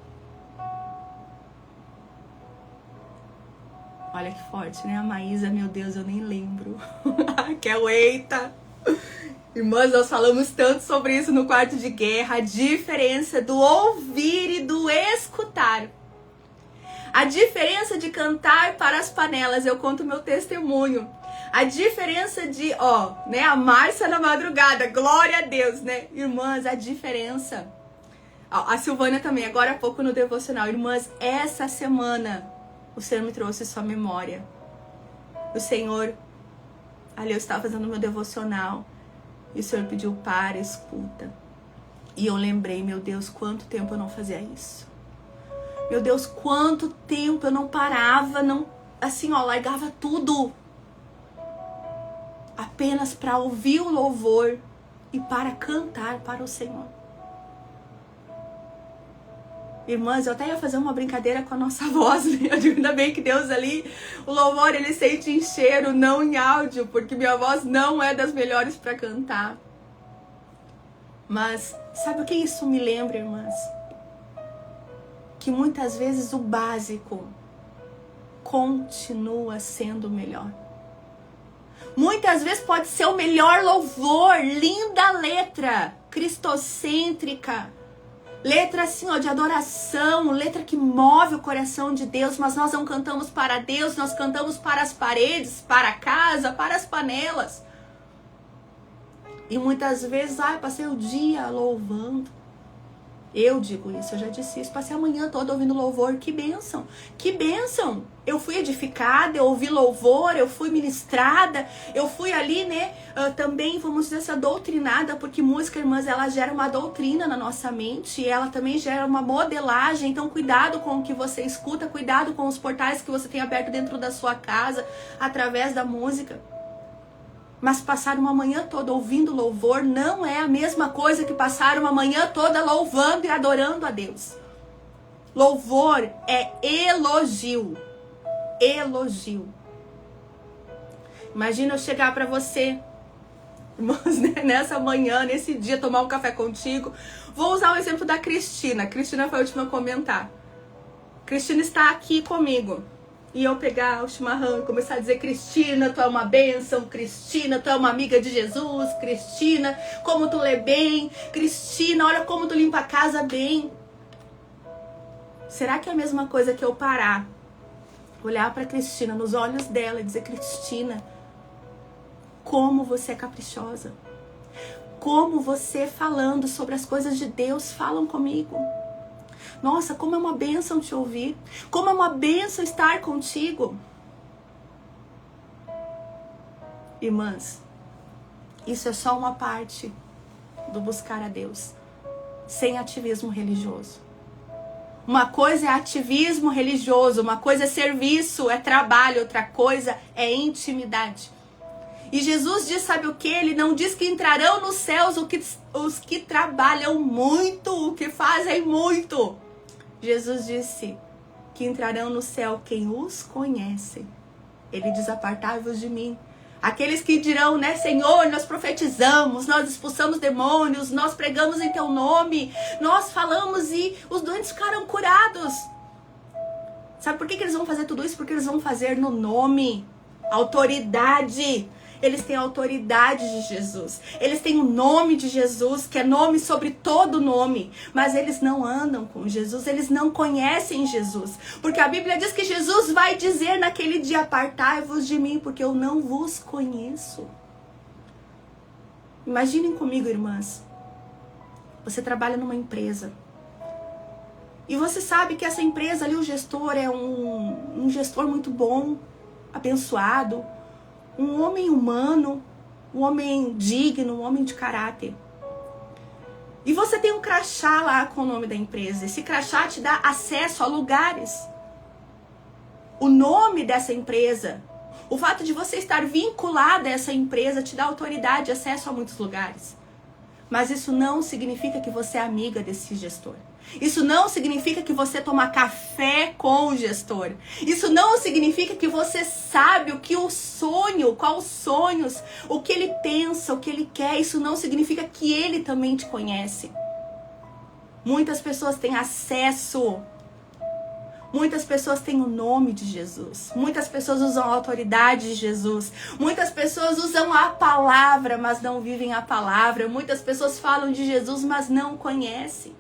A: Olha que forte, né? A Maísa, meu Deus, eu nem lembro. Raquel, eita! Irmãs, nós falamos tanto sobre isso no quarto de guerra. A diferença do ouvir e do escutar. A diferença de cantar para as panelas. Eu conto meu testemunho. A diferença de, a Márcia na madrugada. Glória a Deus, né? Irmãs, a diferença. A Silvânia também, agora há pouco no devocional. Irmãs, essa semana o Senhor me trouxe sua memória. O Senhor, ali eu estava fazendo meu devocional. E o Senhor pediu para, escuta. E eu lembrei, meu Deus, quanto tempo eu não fazia isso. Meu Deus, quanto tempo eu não parava, largava tudo. Apenas para ouvir o louvor e para cantar para o Senhor. Irmãs, eu até ia fazer uma brincadeira com a nossa voz, né? Eu digo, ainda bem que Deus ali, o louvor, ele sente em cheiro, não em áudio, porque minha voz não é das melhores para cantar. Mas, sabe o que isso me lembra, irmãs? Que muitas vezes o básico continua sendo o melhor. Muitas vezes pode ser o melhor louvor, linda letra, cristocêntrica, letra assim, de adoração, letra que move o coração de Deus, mas nós não cantamos para Deus, nós cantamos para as paredes, para a casa, para as panelas. E muitas vezes, passei o dia louvando. Eu digo isso, eu já disse isso, passei a manhã toda ouvindo louvor, que bênção, que bênção. Eu fui edificada, eu ouvi louvor, eu fui ministrada, eu fui ali, também, vamos dizer assim, doutrinada, porque música, irmãs, ela gera uma doutrina na nossa mente, ela também gera uma modelagem, então cuidado com o que você escuta, cuidado com os portais que você tem aberto dentro da sua casa, através da música. Mas passar uma manhã toda ouvindo louvor não é a mesma coisa que passar uma manhã toda louvando e adorando a Deus. Louvor é elogio. Elogio. Imagina eu chegar para você, irmãos, nessa manhã, nesse dia, tomar um café contigo. Vou usar o exemplo da Cristina. Cristina foi a última a comentar. Cristina está aqui comigo. E eu pegar o chimarrão e começar a dizer: Cristina, tu é uma bênção, Cristina, tu é uma amiga de Jesus, Cristina, como tu lê bem, Cristina, olha como tu limpa a casa bem. Será que é a mesma coisa que eu parar, olhar para Cristina, nos olhos dela e dizer: Cristina, como você é caprichosa, como você falando sobre as coisas de Deus falam comigo. Nossa, como é uma bênção te ouvir. Como é uma bênção estar contigo. Irmãs, isso é só uma parte do buscar a Deus, sem ativismo religioso. Uma coisa é ativismo religioso, uma coisa é serviço, é trabalho, outra coisa é intimidade. E Jesus diz, sabe o que? Ele não diz que entrarão nos céus os que trabalham muito, o que fazem muito. Jesus disse que entrarão no céu quem os conhece. Ele diz: apartai-vos de mim. Aqueles que dirão, né, Senhor, nós profetizamos, nós expulsamos demônios, nós pregamos em teu nome, nós falamos e os doentes ficaram curados. Sabe por que eles vão fazer tudo isso? Porque eles vão fazer no nome, autoridade. Eles têm a autoridade de Jesus. Eles têm o nome de Jesus, que é nome sobre todo nome. Mas eles não andam com Jesus, eles não conhecem Jesus. Porque a Bíblia diz que Jesus vai dizer naquele dia: apartai-vos de mim, porque eu não vos conheço. Imaginem comigo, irmãs. Você trabalha numa empresa. E você sabe que essa empresa ali, o gestor é um gestor muito bom, abençoado. Um homem humano, um homem digno, um homem de caráter. E você tem um crachá lá com o nome da empresa. Esse crachá te dá acesso a lugares. O nome dessa empresa, o fato de você estar vinculado a essa empresa te dá autoridade e acesso a muitos lugares. Mas isso não significa que você é amiga desse gestor. Isso não significa que você toma café com o gestor. Isso não significa que você sabe o que o sonho, quais os sonhos, o que ele pensa, o que ele quer. Isso não significa que ele também te conhece. Muitas pessoas têm acesso. Muitas pessoas têm o nome de Jesus. Muitas pessoas usam a autoridade de Jesus. Muitas pessoas usam a palavra, mas não vivem a palavra. Muitas pessoas falam de Jesus, mas não conhecem.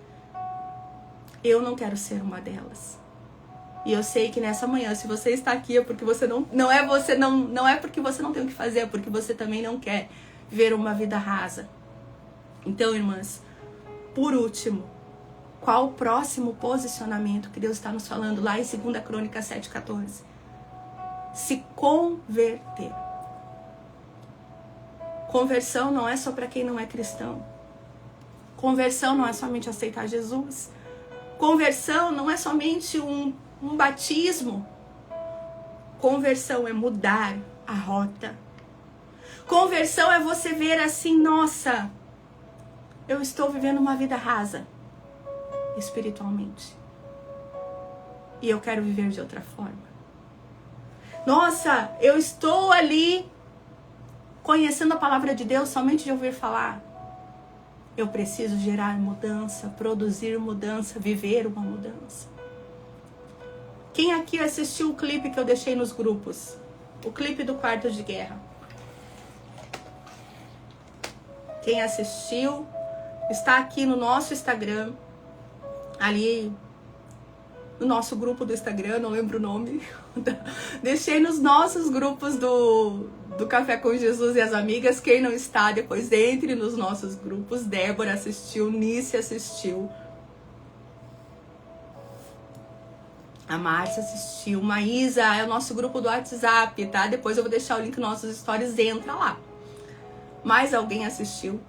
A: Eu não quero ser uma delas. E eu sei que nessa manhã, se você está aqui, é porque você não é porque você não tem o que fazer, é porque você também não quer ver uma vida rasa. Então, irmãs, por último, qual o próximo posicionamento que Deus está nos falando lá em 2 Crônicas 7,14? Se converter. Conversão não é só para quem não é cristão. Conversão não é somente aceitar Jesus. Conversão não é somente um batismo. Conversão é mudar a rota. Conversão é você ver assim: nossa, eu estou vivendo uma vida rasa espiritualmente. E eu quero viver de outra forma. Nossa, eu estou ali conhecendo a palavra de Deus somente de ouvir falar. Eu preciso gerar mudança, produzir mudança, viver uma mudança. Quem aqui assistiu o clipe que eu deixei nos grupos? O clipe do Quarto de Guerra. Quem assistiu, está aqui no nosso Instagram. Ali, no nosso grupo do Instagram, não lembro o nome. Deixei nos nossos grupos do Café com Jesus e as Amigas. Quem não está, depois entre nos nossos grupos. Débora assistiu, Nícia assistiu, a Márcia assistiu, Maísa é o nosso grupo do WhatsApp, tá? Depois eu vou deixar o link nos nossos stories, entra lá. Mais alguém assistiu?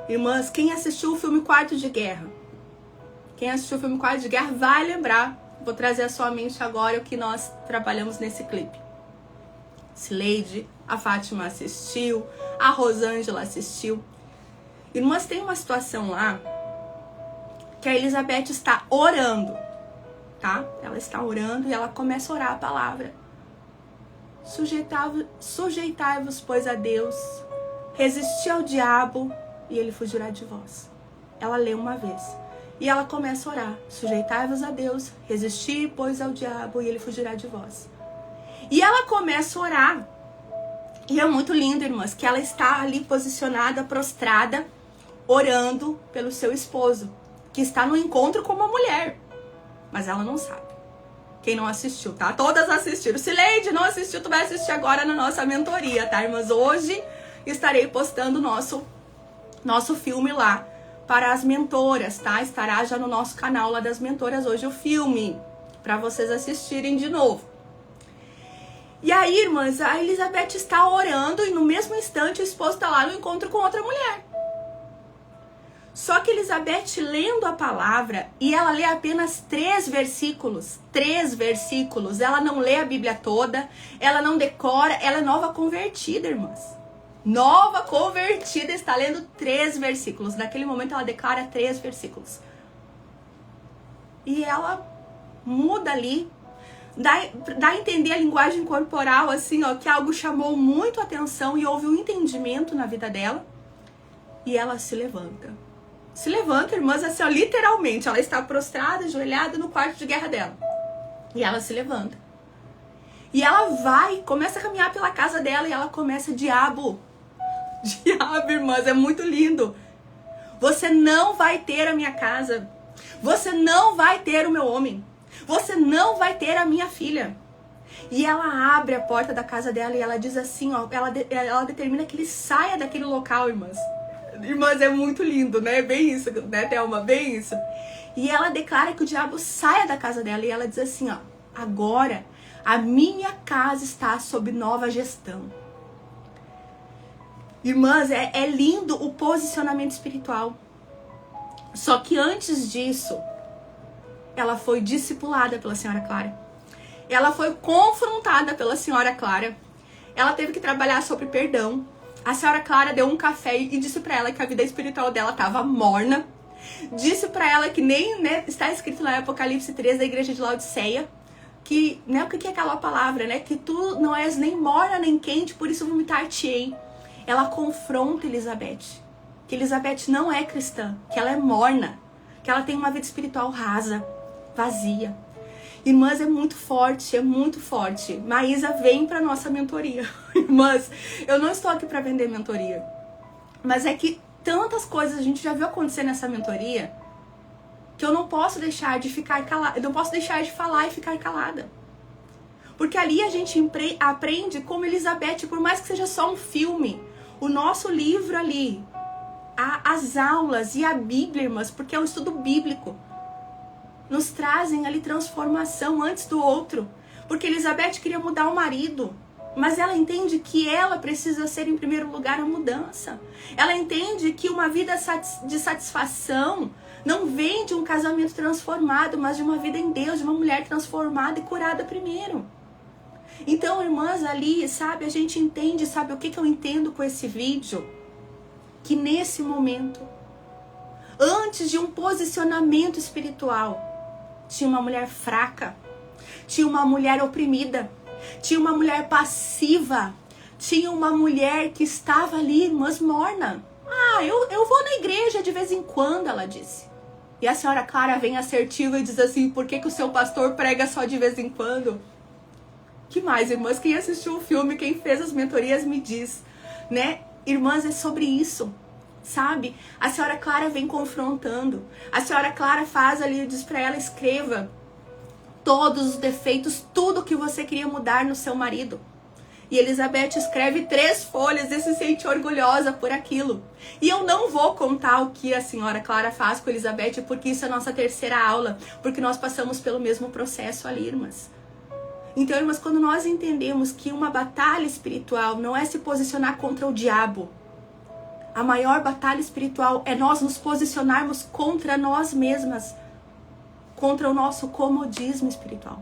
A: Irmãs, quem assistiu o filme Quarto de Guerra? Quem assistiu o filme Quarto de Guerra vai lembrar. Vou trazer à sua mente agora o que nós trabalhamos nesse clipe. Sileide, a Fátima assistiu, a Rosângela assistiu. Irmãs, tem uma situação lá que a Elizabeth está orando, tá? Ela está orando e ela começa a orar a palavra. Sujeitai-vos, pois, a Deus, resisti ao diabo e ele fugirá de vós. Ela lê uma vez. E ela começa a orar. Sujeitai-vos a Deus, resistir, pois, ao diabo, e ele fugirá de vós. E ela começa a orar. E é muito lindo, irmãs, que ela está ali posicionada, prostrada, orando pelo seu esposo, que está no encontro com uma mulher. Mas ela não sabe. Quem não assistiu, tá? Todas assistiram. Se Leide não assistiu, tu vai assistir agora na nossa mentoria, tá, irmãs? Hoje estarei postando nosso filme lá para as mentoras, tá? Estará já no nosso canal lá das mentoras hoje o filme, para vocês assistirem de novo. E aí, irmãs, a Elizabeth está orando e no mesmo instante o esposo está lá no encontro com outra mulher. Só que Elizabeth lendo a palavra, e ela lê apenas 3 versículos, ela não lê a Bíblia toda, ela não decora, ela é nova convertida, irmãs. Nova convertida, está lendo 3 versículos. Naquele momento ela declara 3 versículos. E ela muda ali, dá a entender a linguagem corporal, assim, ó, que algo chamou muito a atenção e houve um entendimento na vida dela. E ela se levanta. Se levanta, irmãs, assim, ó, literalmente. Ela está prostrada, ajoelhada no quarto de guerra dela. E ela se levanta. E ela vai, começa a caminhar pela casa dela e ela começa, diabo, irmãs, é muito lindo. Você não vai ter a minha casa. Você não vai ter o meu homem. Você não vai ter a minha filha. E ela abre a porta da casa dela e ela diz assim, ó, ela determina que ele saia daquele local, irmãs. Irmãs, é muito lindo, né? Bem isso, né, Thelma? Bem isso. E ela declara que o diabo saia da casa dela e ela diz assim, ó, agora a minha casa está sob nova gestão. Irmãs, é lindo o posicionamento espiritual. Só que antes disso, ela foi discipulada pela senhora Clara. Ela foi confrontada pela senhora Clara. Ela teve que trabalhar sobre perdão. A senhora Clara deu um café e disse pra ela que a vida espiritual dela estava morna. Disse pra ela que nem, né, está escrito lá em Apocalipse 3 da igreja de Laodiceia, que, né, o que é aquela palavra, né? Que tu não és nem morna nem quente, por isso vomitar-te-ei. Ela confronta Elizabeth, que Elizabeth não é cristã, que ela é morna, que ela tem uma vida espiritual rasa, vazia. Irmãs, é muito forte, é muito forte. Maísa, vem para nossa mentoria. Irmãs, eu não estou aqui para vender mentoria, mas é que tantas coisas a gente já viu acontecer nessa mentoria que eu não posso deixar de ficar calada, eu não posso deixar de falar e ficar calada. Porque ali a gente aprende como Elizabeth, por mais que seja só um filme, o nosso livro ali, as aulas e a Bíblia, irmãs, porque é um estudo bíblico, nos trazem ali transformação antes do outro. Porque Elizabeth queria mudar o marido, mas ela entende que ela precisa ser em primeiro lugar a mudança. Ela entende que uma vida de satisfação não vem de um casamento transformado, mas de uma vida em Deus, de uma mulher transformada e curada primeiro. Então, irmãs, ali, sabe, a gente entende, sabe o que eu entendo com esse vídeo? Que nesse momento, antes de um posicionamento espiritual, tinha uma mulher fraca, tinha uma mulher oprimida, tinha uma mulher passiva, tinha uma mulher que estava ali, irmãs, morna. Eu vou na igreja de vez em quando, ela disse. E a senhora Clara vem assertiva e diz assim, por que o seu pastor prega só de vez em quando? Que mais, irmãs? Quem assistiu o filme, quem fez as mentorias me diz, né? Irmãs, é sobre isso, sabe? A senhora Clara vem confrontando. A senhora Clara faz ali, diz pra ela, escreva todos os defeitos, tudo que você queria mudar no seu marido. E Elizabeth escreve 3 folhas e se sente orgulhosa por aquilo. E eu não vou contar o que a senhora Clara faz com Elizabeth, porque isso é a nossa 3ª aula, porque nós passamos pelo mesmo processo ali, irmãs. Então, irmãs, quando nós entendemos que uma batalha espiritual não é se posicionar contra o diabo, a maior batalha espiritual é nós nos posicionarmos contra nós mesmas, contra o nosso comodismo espiritual,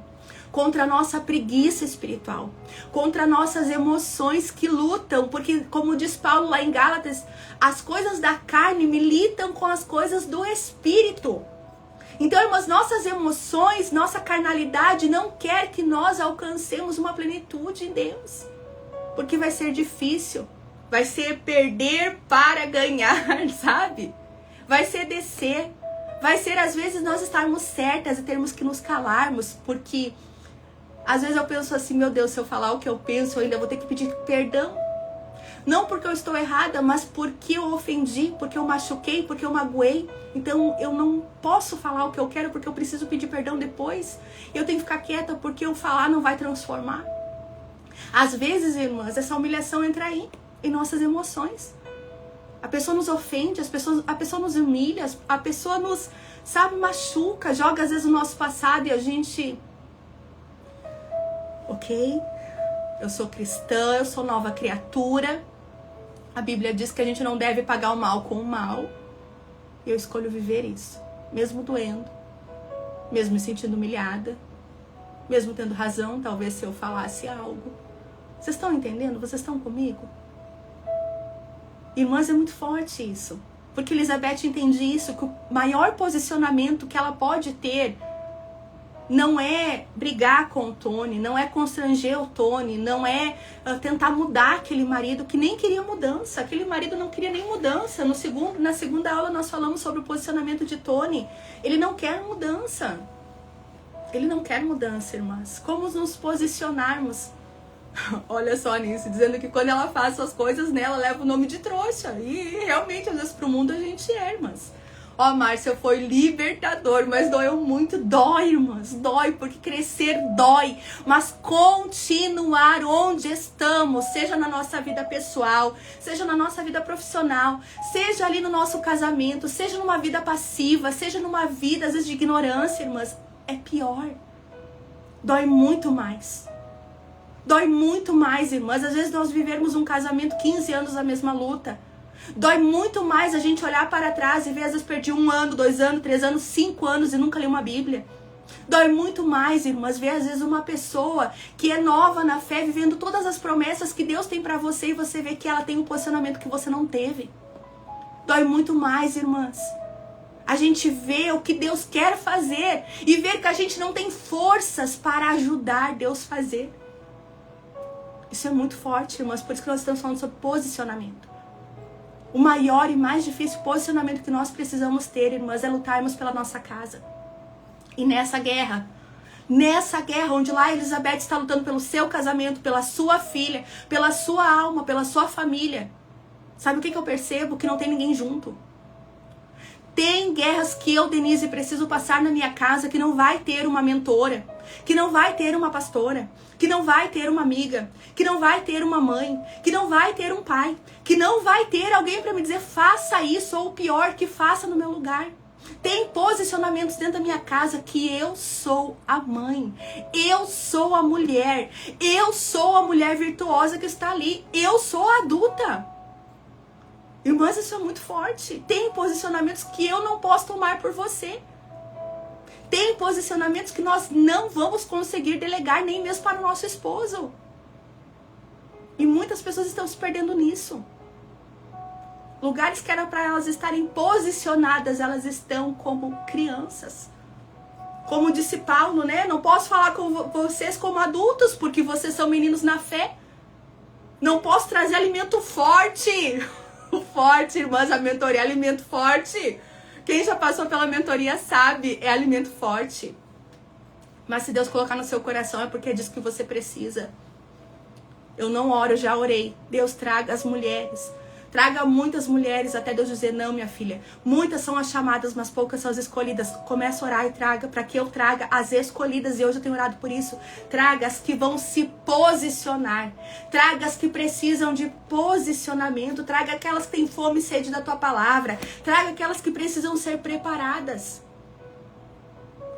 A: contra a nossa preguiça espiritual, contra nossas emoções que lutam, porque, como diz Paulo lá em Gálatas, as coisas da carne militam com as coisas do espírito. Então, irmãs, nossas emoções, nossa carnalidade não quer que nós alcancemos uma plenitude em Deus. Porque vai ser difícil. Vai ser perder para ganhar, sabe? Vai ser descer. Vai ser, às vezes, nós estarmos certas e termos que nos calarmos, porque às vezes eu penso assim, meu Deus, se eu falar o que eu penso, eu ainda vou ter que pedir perdão. Não porque eu estou errada, mas porque eu ofendi, porque eu machuquei, porque eu magoei. Então eu não posso falar o que eu quero porque eu preciso pedir perdão depois. Eu tenho que ficar quieta porque eu falar não vai transformar. Às vezes, irmãs, essa humilhação entra aí, em nossas emoções. A pessoa nos ofende, a pessoa nos humilha, a pessoa nos, machuca, joga às vezes o nosso passado e a gente... Ok, eu sou cristã, eu sou nova criatura. A Bíblia diz que a gente não deve pagar o mal com o mal. E eu escolho viver isso, mesmo doendo, mesmo me sentindo humilhada, mesmo tendo razão, talvez, se eu falasse algo. Vocês estão entendendo? Vocês estão comigo? Irmãs, é muito forte isso. Porque Elizabeth entende isso, que o maior posicionamento que ela pode ter não é brigar com o Tony, não é constranger o Tony, não é tentar mudar aquele marido que nem queria mudança. Aquele marido não queria nem mudança. Na segunda aula nós falamos sobre o posicionamento de Tony. Ele não quer mudança. Ele não quer mudança, irmãs. Como nos posicionarmos? Olha só nisso, dizendo que quando ela faz suas coisas, né, ela leva o nome de trouxa. E realmente, às vezes, pro mundo a gente é, irmãs. Ó, Márcia, foi libertador, mas doeu muito. Dói, irmãs, dói, porque crescer dói. Mas continuar onde estamos, seja na nossa vida pessoal, seja na nossa vida profissional, seja ali no nosso casamento, seja numa vida passiva, seja numa vida, às vezes, de ignorância, irmãs, é pior. Dói muito mais. Dói muito mais, irmãs. Às vezes nós vivemos um casamento 15 anos na mesma luta. Dói muito mais a gente olhar para trás e ver, às vezes, perdi 1 ano, 2 anos, 3 anos, 5 anos e nunca li uma Bíblia. Dói muito mais, irmãs, ver, às vezes, uma pessoa que é nova na fé, vivendo todas as promessas que Deus tem para você e você vê que ela tem um posicionamento que você não teve. Dói muito mais, irmãs. A gente vê o que Deus quer fazer e ver que a gente não tem forças para ajudar Deus a fazer. Isso é muito forte, irmãs, por isso que nós estamos falando sobre posicionamento. O maior e mais difícil posicionamento que nós precisamos ter, irmãs, é lutarmos pela nossa casa. E nessa guerra onde lá Elizabeth está lutando pelo seu casamento, pela sua filha, pela sua alma, pela sua família. Sabe o que eu percebo? Que não tem ninguém junto. Tem guerras que eu, Denise, preciso passar na minha casa que não vai ter uma mentora, que não vai ter uma pastora, que não vai ter uma amiga, que não vai ter uma mãe, que não vai ter um pai, que não vai ter alguém para me dizer faça isso ou pior, que faça no meu lugar. Tem posicionamentos dentro da minha casa que eu sou a mãe, eu sou a mulher virtuosa que está ali, eu sou a adulta. Irmãs, isso é muito forte. Tem posicionamentos que eu não posso tomar por você. Tem posicionamentos que nós não vamos conseguir delegar nem mesmo para o nosso esposo. E muitas pessoas estão se perdendo nisso. Lugares que era para elas estarem posicionadas, elas estão como crianças. Como disse Paulo, né? Não posso falar com vocês como adultos, porque vocês são meninos na fé. Não posso trazer alimento forte. Forte, irmãs, a mentoria é alimento forte. Quem já passou pela mentoria sabe, é alimento forte. Mas se Deus colocar no seu coração é porque é disso que você precisa. Eu não oro, eu já orei. Deus, traga as mulheres. Traga muitas mulheres até Deus dizer, não, minha filha. Muitas são as chamadas, mas poucas são as escolhidas. Começa a orar e traga, para que eu traga as escolhidas. E hoje eu tenho orado por isso. Traga as que vão se posicionar. Traga as que precisam de posicionamento. Traga aquelas que têm fome e sede da tua palavra. Traga aquelas que precisam ser preparadas.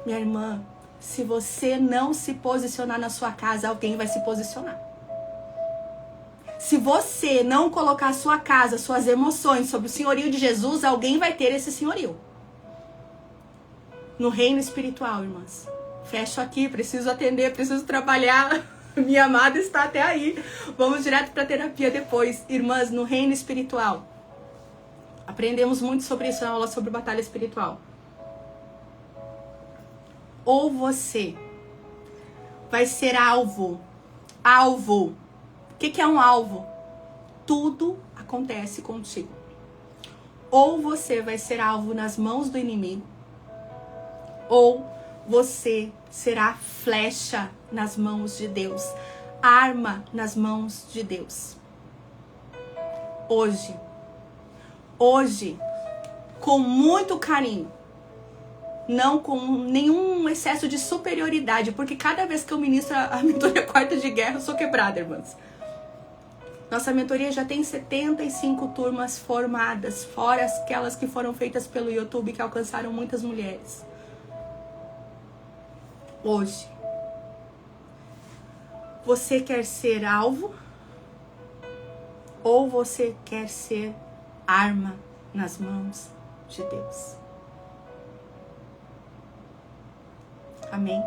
A: Minha irmã, se você não se posicionar na sua casa, alguém vai se posicionar. Se você não colocar a sua casa, suas emoções sobre o senhorio de Jesus, alguém vai ter esse senhorio. No reino espiritual, irmãs. Fecho aqui, preciso atender, preciso trabalhar. Minha amada está até aí. Vamos direto para a terapia depois. Irmãs, no reino espiritual. Aprendemos muito sobre isso na aula sobre batalha espiritual. Ou você vai ser alvo. Alvo. O que é um alvo? Tudo acontece contigo. Ou você vai ser alvo nas mãos do inimigo, ou você será flecha nas mãos de Deus, arma nas mãos de Deus. Hoje, com muito carinho, não com nenhum excesso de superioridade, porque cada vez que eu ministro a mentoria Quarta de Guerra, eu sou quebrada, irmãs. Nossa mentoria já tem 75 turmas formadas, fora aquelas que foram feitas pelo YouTube, que alcançaram muitas mulheres. Hoje, você quer ser alvo ou você quer ser arma nas mãos de Deus? Amém?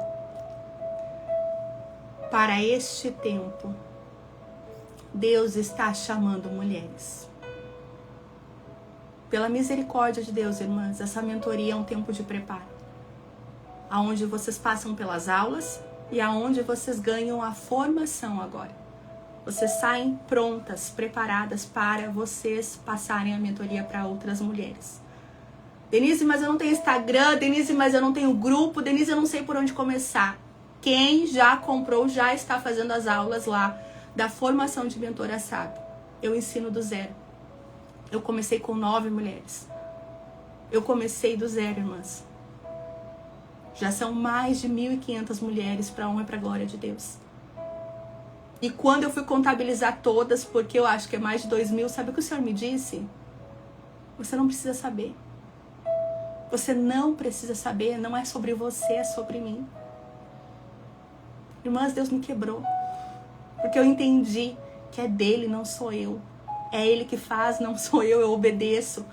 A: Para este tempo, Deus está chamando mulheres. Pela misericórdia de Deus, irmãs, essa mentoria é um tempo de preparo, aonde vocês passam pelas aulas e aonde vocês ganham a formação agora. Vocês saem prontas, preparadas para vocês passarem a mentoria para outras mulheres. Denise, mas eu não tenho Instagram. Denise, mas eu não tenho grupo. Denise, eu não sei por onde começar. Quem já comprou, já está fazendo as aulas lá da formação de mentora sabe. Eu ensino do zero. Eu comecei com 9 mulheres. Eu comecei do zero, irmãs. Já são mais de 1.500 mulheres, para a honra e para a glória de Deus. E quando eu fui contabilizar todas, porque eu acho que é mais de 2.000, sabe o que o Senhor me disse? Você não precisa saber. Você não precisa saber, não é sobre você, é sobre mim. Irmãs, Deus me quebrou. Porque eu entendi que é dele, não sou eu. É ele que faz, não sou eu obedeço.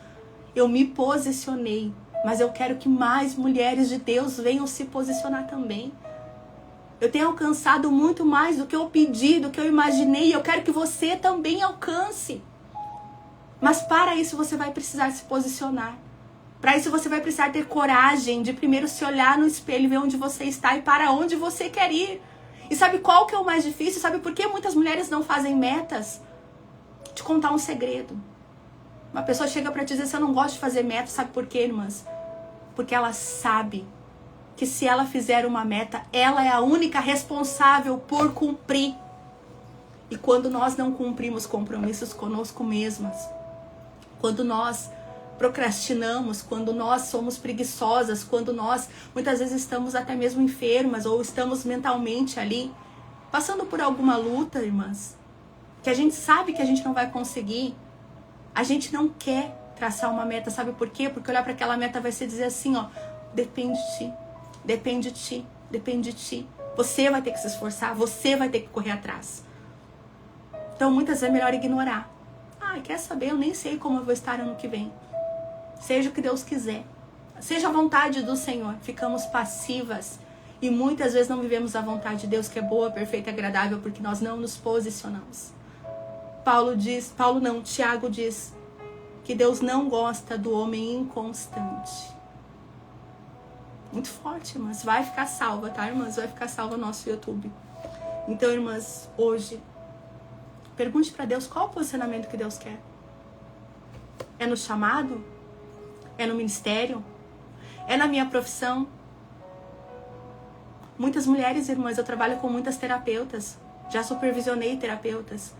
A: Eu me posicionei, mas eu quero que mais mulheres de Deus venham se posicionar também. Eu tenho alcançado muito mais do que eu pedi, do que eu imaginei, e eu quero que você também alcance. Mas para isso você vai precisar se posicionar. Para isso você vai precisar ter coragem de primeiro se olhar no espelho e ver onde você está e para onde você quer ir. E sabe qual que é o mais difícil? Sabe por que muitas mulheres não fazem metas? Te contar um segredo. Uma pessoa chega para te dizer, eu não gosto de fazer meta, sabe por quê, irmãs? Porque ela sabe que se ela fizer uma meta, ela é a única responsável por cumprir. E quando nós não cumprimos compromissos conosco mesmas, quando nós procrastinamos, quando nós somos preguiçosas, quando nós muitas vezes estamos até mesmo enfermas ou estamos mentalmente ali, passando por alguma luta, irmãs, que a gente sabe que a gente não vai conseguir, a gente não quer traçar uma meta, sabe por quê? Porque olhar para aquela meta vai ser dizer assim, ó, depende de ti, depende de ti, depende de ti. Você vai ter que se esforçar, você vai ter que correr atrás. Então muitas vezes é melhor ignorar. Quer saber? Eu nem sei como eu vou estar ano que vem. Seja o que Deus quiser. Seja a vontade do Senhor. Ficamos passivas. E muitas vezes não vivemos a vontade de Deus, que é boa, perfeita e agradável, porque nós não nos posicionamos. Tiago diz que Deus não gosta do homem inconstante. Muito forte, irmãs. Vai ficar salva, tá, irmãs? Vai ficar salva no nosso YouTube. Então, irmãs, hoje, pergunte para Deus qual o posicionamento que Deus quer. É no chamado? É no ministério? É na minha profissão? Muitas mulheres, irmãs, eu trabalho com muitas terapeutas. Já supervisionei terapeutas.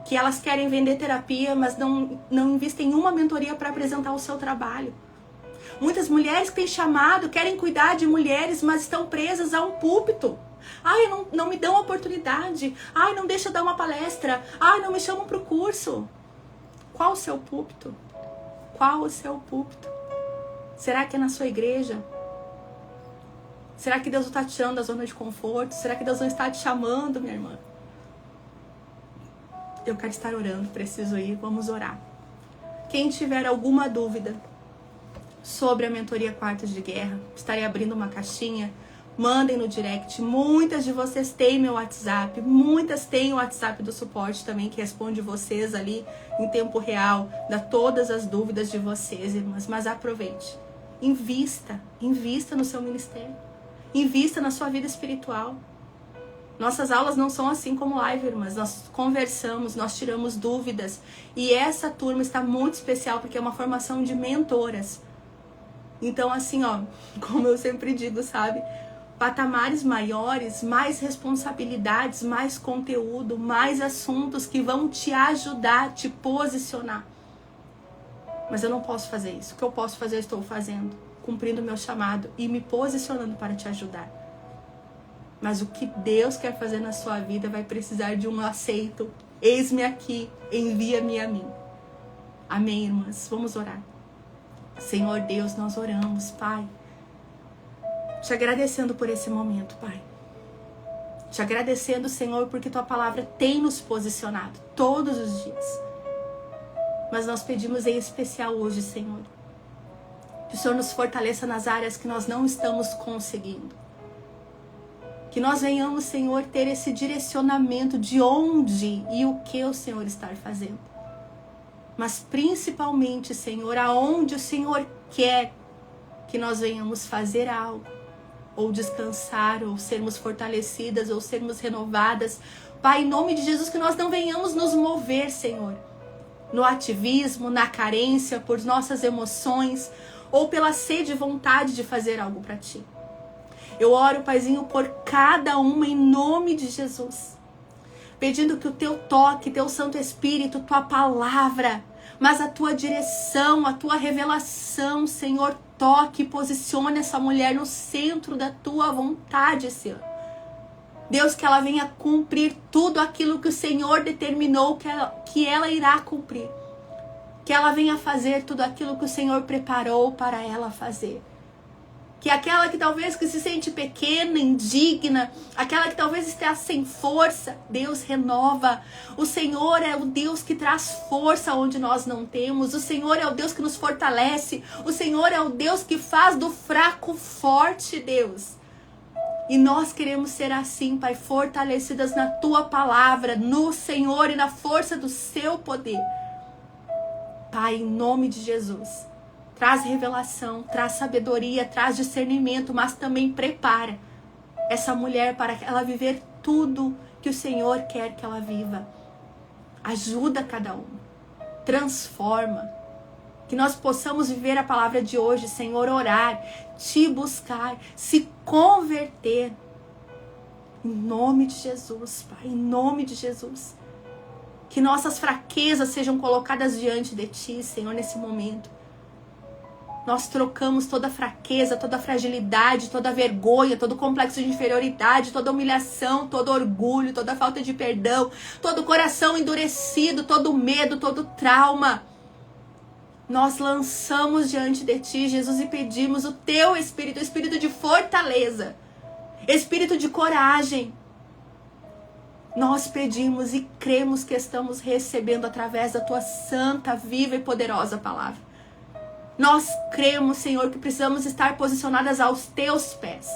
A: Que elas querem vender terapia, mas não investem em uma mentoria para apresentar o seu trabalho. Muitas mulheres que têm chamado, querem cuidar de mulheres, mas estão presas a um púlpito. Não me dão oportunidade. Não deixa eu dar uma palestra. Não me chamam para o curso. Qual o seu púlpito? Qual o seu púlpito? Será que é na sua igreja? Será que Deus não está te tirando da zona de conforto? Será que Deus não está te chamando, minha irmã? Eu quero estar orando, preciso ir, vamos orar. Quem tiver alguma dúvida sobre a mentoria Quartas de Guerra, estarei abrindo uma caixinha, mandem no direct. Muitas de vocês têm meu WhatsApp, muitas têm o WhatsApp do suporte também, que responde vocês ali em tempo real, dá todas as dúvidas de vocês, irmãs. Mas aproveite, invista no seu ministério, invista na sua vida espiritual. Nossas aulas não são assim como live, irmãs. Nós conversamos, nós tiramos dúvidas. E essa turma está muito especial porque é uma formação de mentoras. Então, assim, ó, como eu sempre digo, sabe? Patamares maiores, mais responsabilidades, mais conteúdo, mais assuntos que vão te ajudar, te posicionar. Mas eu não posso fazer isso. O que eu posso fazer, eu estou fazendo. Cumprindo o meu chamado e me posicionando para te ajudar. Mas o que Deus quer fazer na sua vida vai precisar de um aceito. Eis-me aqui, envia-me a mim. Amém, irmãs? Vamos orar. Senhor Deus, nós oramos, Pai. Te agradecendo por esse momento, Pai. Te agradecendo, Senhor, porque Tua palavra tem nos posicionado todos os dias. Mas nós pedimos em especial hoje, Senhor, que o Senhor nos fortaleça nas áreas que nós não estamos conseguindo. Que nós venhamos, Senhor, ter esse direcionamento de onde e o que o Senhor está fazendo. Mas principalmente, Senhor, aonde o Senhor quer que nós venhamos fazer algo, ou descansar, ou sermos fortalecidas, ou sermos renovadas. Pai, em nome de Jesus, que nós não venhamos nos mover, Senhor, no ativismo, na carência, por nossas emoções, ou pela sede e vontade de fazer algo para Ti. Eu oro, Paizinho, por cada uma em nome de Jesus, pedindo que o Teu toque, Teu Santo Espírito, Tua palavra, mas a Tua direção, a Tua revelação, Senhor, toque e posicione essa mulher no centro da Tua vontade, Senhor. Deus, que ela venha cumprir tudo aquilo que o Senhor determinou que ela irá cumprir. Que ela venha fazer tudo aquilo que o Senhor preparou para ela fazer. Que aquela que talvez que se sente pequena, indigna, aquela que talvez esteja sem força, Deus renova. O Senhor é o Deus que traz força onde nós não temos. O Senhor é o Deus que nos fortalece. O Senhor é o Deus que faz do fraco forte, Deus. E nós queremos ser assim, Pai, fortalecidas na Tua palavra, no Senhor e na força do Seu poder. Pai, em nome de Jesus, traz revelação, traz sabedoria, traz discernimento, mas também prepara essa mulher para ela viver tudo que o Senhor quer que ela viva. Ajuda cada uma, transforma. Que nós possamos viver a palavra de hoje, Senhor, orar, Te buscar, se converter. Em nome de Jesus, Pai, em nome de Jesus. Que nossas fraquezas sejam colocadas diante de Ti, Senhor, nesse momento. Nós trocamos toda fraqueza, toda fragilidade, toda vergonha, todo complexo de inferioridade, toda humilhação, todo orgulho, toda falta de perdão, todo coração endurecido, todo medo, todo trauma. Nós lançamos diante de Ti, Jesus, e pedimos o Teu Espírito, o Espírito de fortaleza, Espírito de coragem. Nós pedimos e cremos que estamos recebendo através da Tua santa, viva e poderosa palavra. Nós cremos, Senhor, que precisamos estar posicionadas aos Teus pés.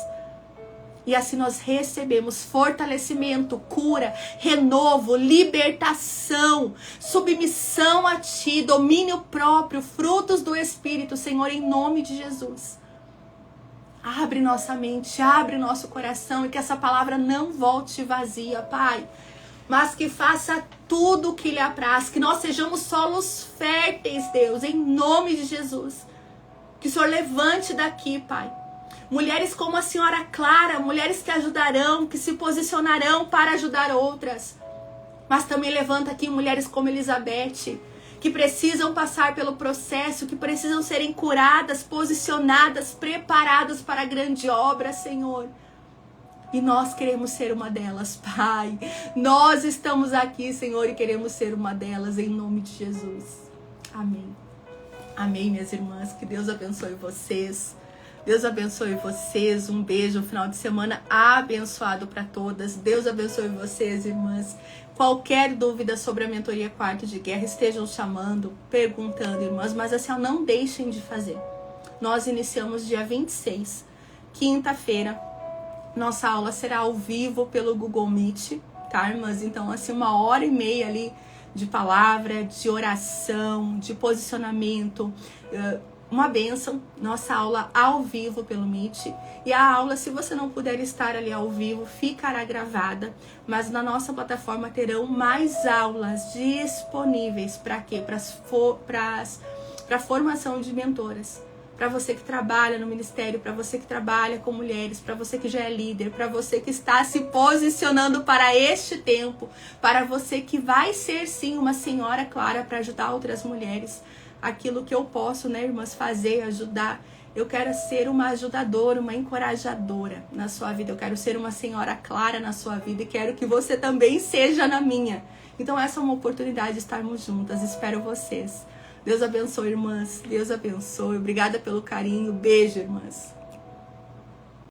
A: E assim nós recebemos fortalecimento, cura, renovo, libertação, submissão a Ti, domínio próprio, frutos do Espírito, Senhor, em nome de Jesus. Abre nossa mente, abre nosso coração e que essa palavra não volte vazia, Pai. Mas que faça tudo o que lhe apraz, que nós sejamos solos férteis, Deus, em nome de Jesus. Que o Senhor levante daqui, Pai, mulheres como a senhora Clara, mulheres que ajudarão, que se posicionarão para ajudar outras. Mas também levanta aqui mulheres como Elizabeth, que precisam passar pelo processo, que precisam serem curadas, posicionadas, preparadas para a grande obra, Senhor. E nós queremos ser uma delas, Pai. Nós estamos aqui, Senhor, e queremos ser uma delas, em nome de Jesus. Amém. Amém, minhas irmãs. Que Deus abençoe vocês. Deus abençoe vocês. Um beijo, um final de semana abençoado para todas. Deus abençoe vocês, irmãs. Qualquer dúvida sobre a mentoria Quarto de Guerra, estejam chamando, perguntando, irmãs. Mas assim, não deixem de fazer. Nós iniciamos dia 26, quinta-feira. Nossa aula será ao vivo pelo Google Meet, tá, irmãs? Então, assim, 1h30 ali de palavra, de oração, de posicionamento, uma bênção. Nossa aula ao vivo pelo Meet. E a aula, se você não puder estar ali ao vivo, ficará gravada. Mas na nossa plataforma terão mais aulas disponíveis. Para quê? Para a formação de mentoras. para você que trabalha no ministério, para você que trabalha com mulheres, para você que já é líder, para você que está se posicionando para este tempo, para você que vai ser sim uma senhora clara para ajudar outras mulheres. Aquilo que eu posso, né, irmãs, fazer, ajudar. Eu quero ser uma ajudadora, uma encorajadora na sua vida. Eu quero ser uma senhora clara na sua vida e quero que você também seja na minha. Então essa é uma oportunidade de estarmos juntas. Espero vocês. Deus abençoe, irmãs. Deus abençoe. Obrigada pelo carinho. Beijo, irmãs.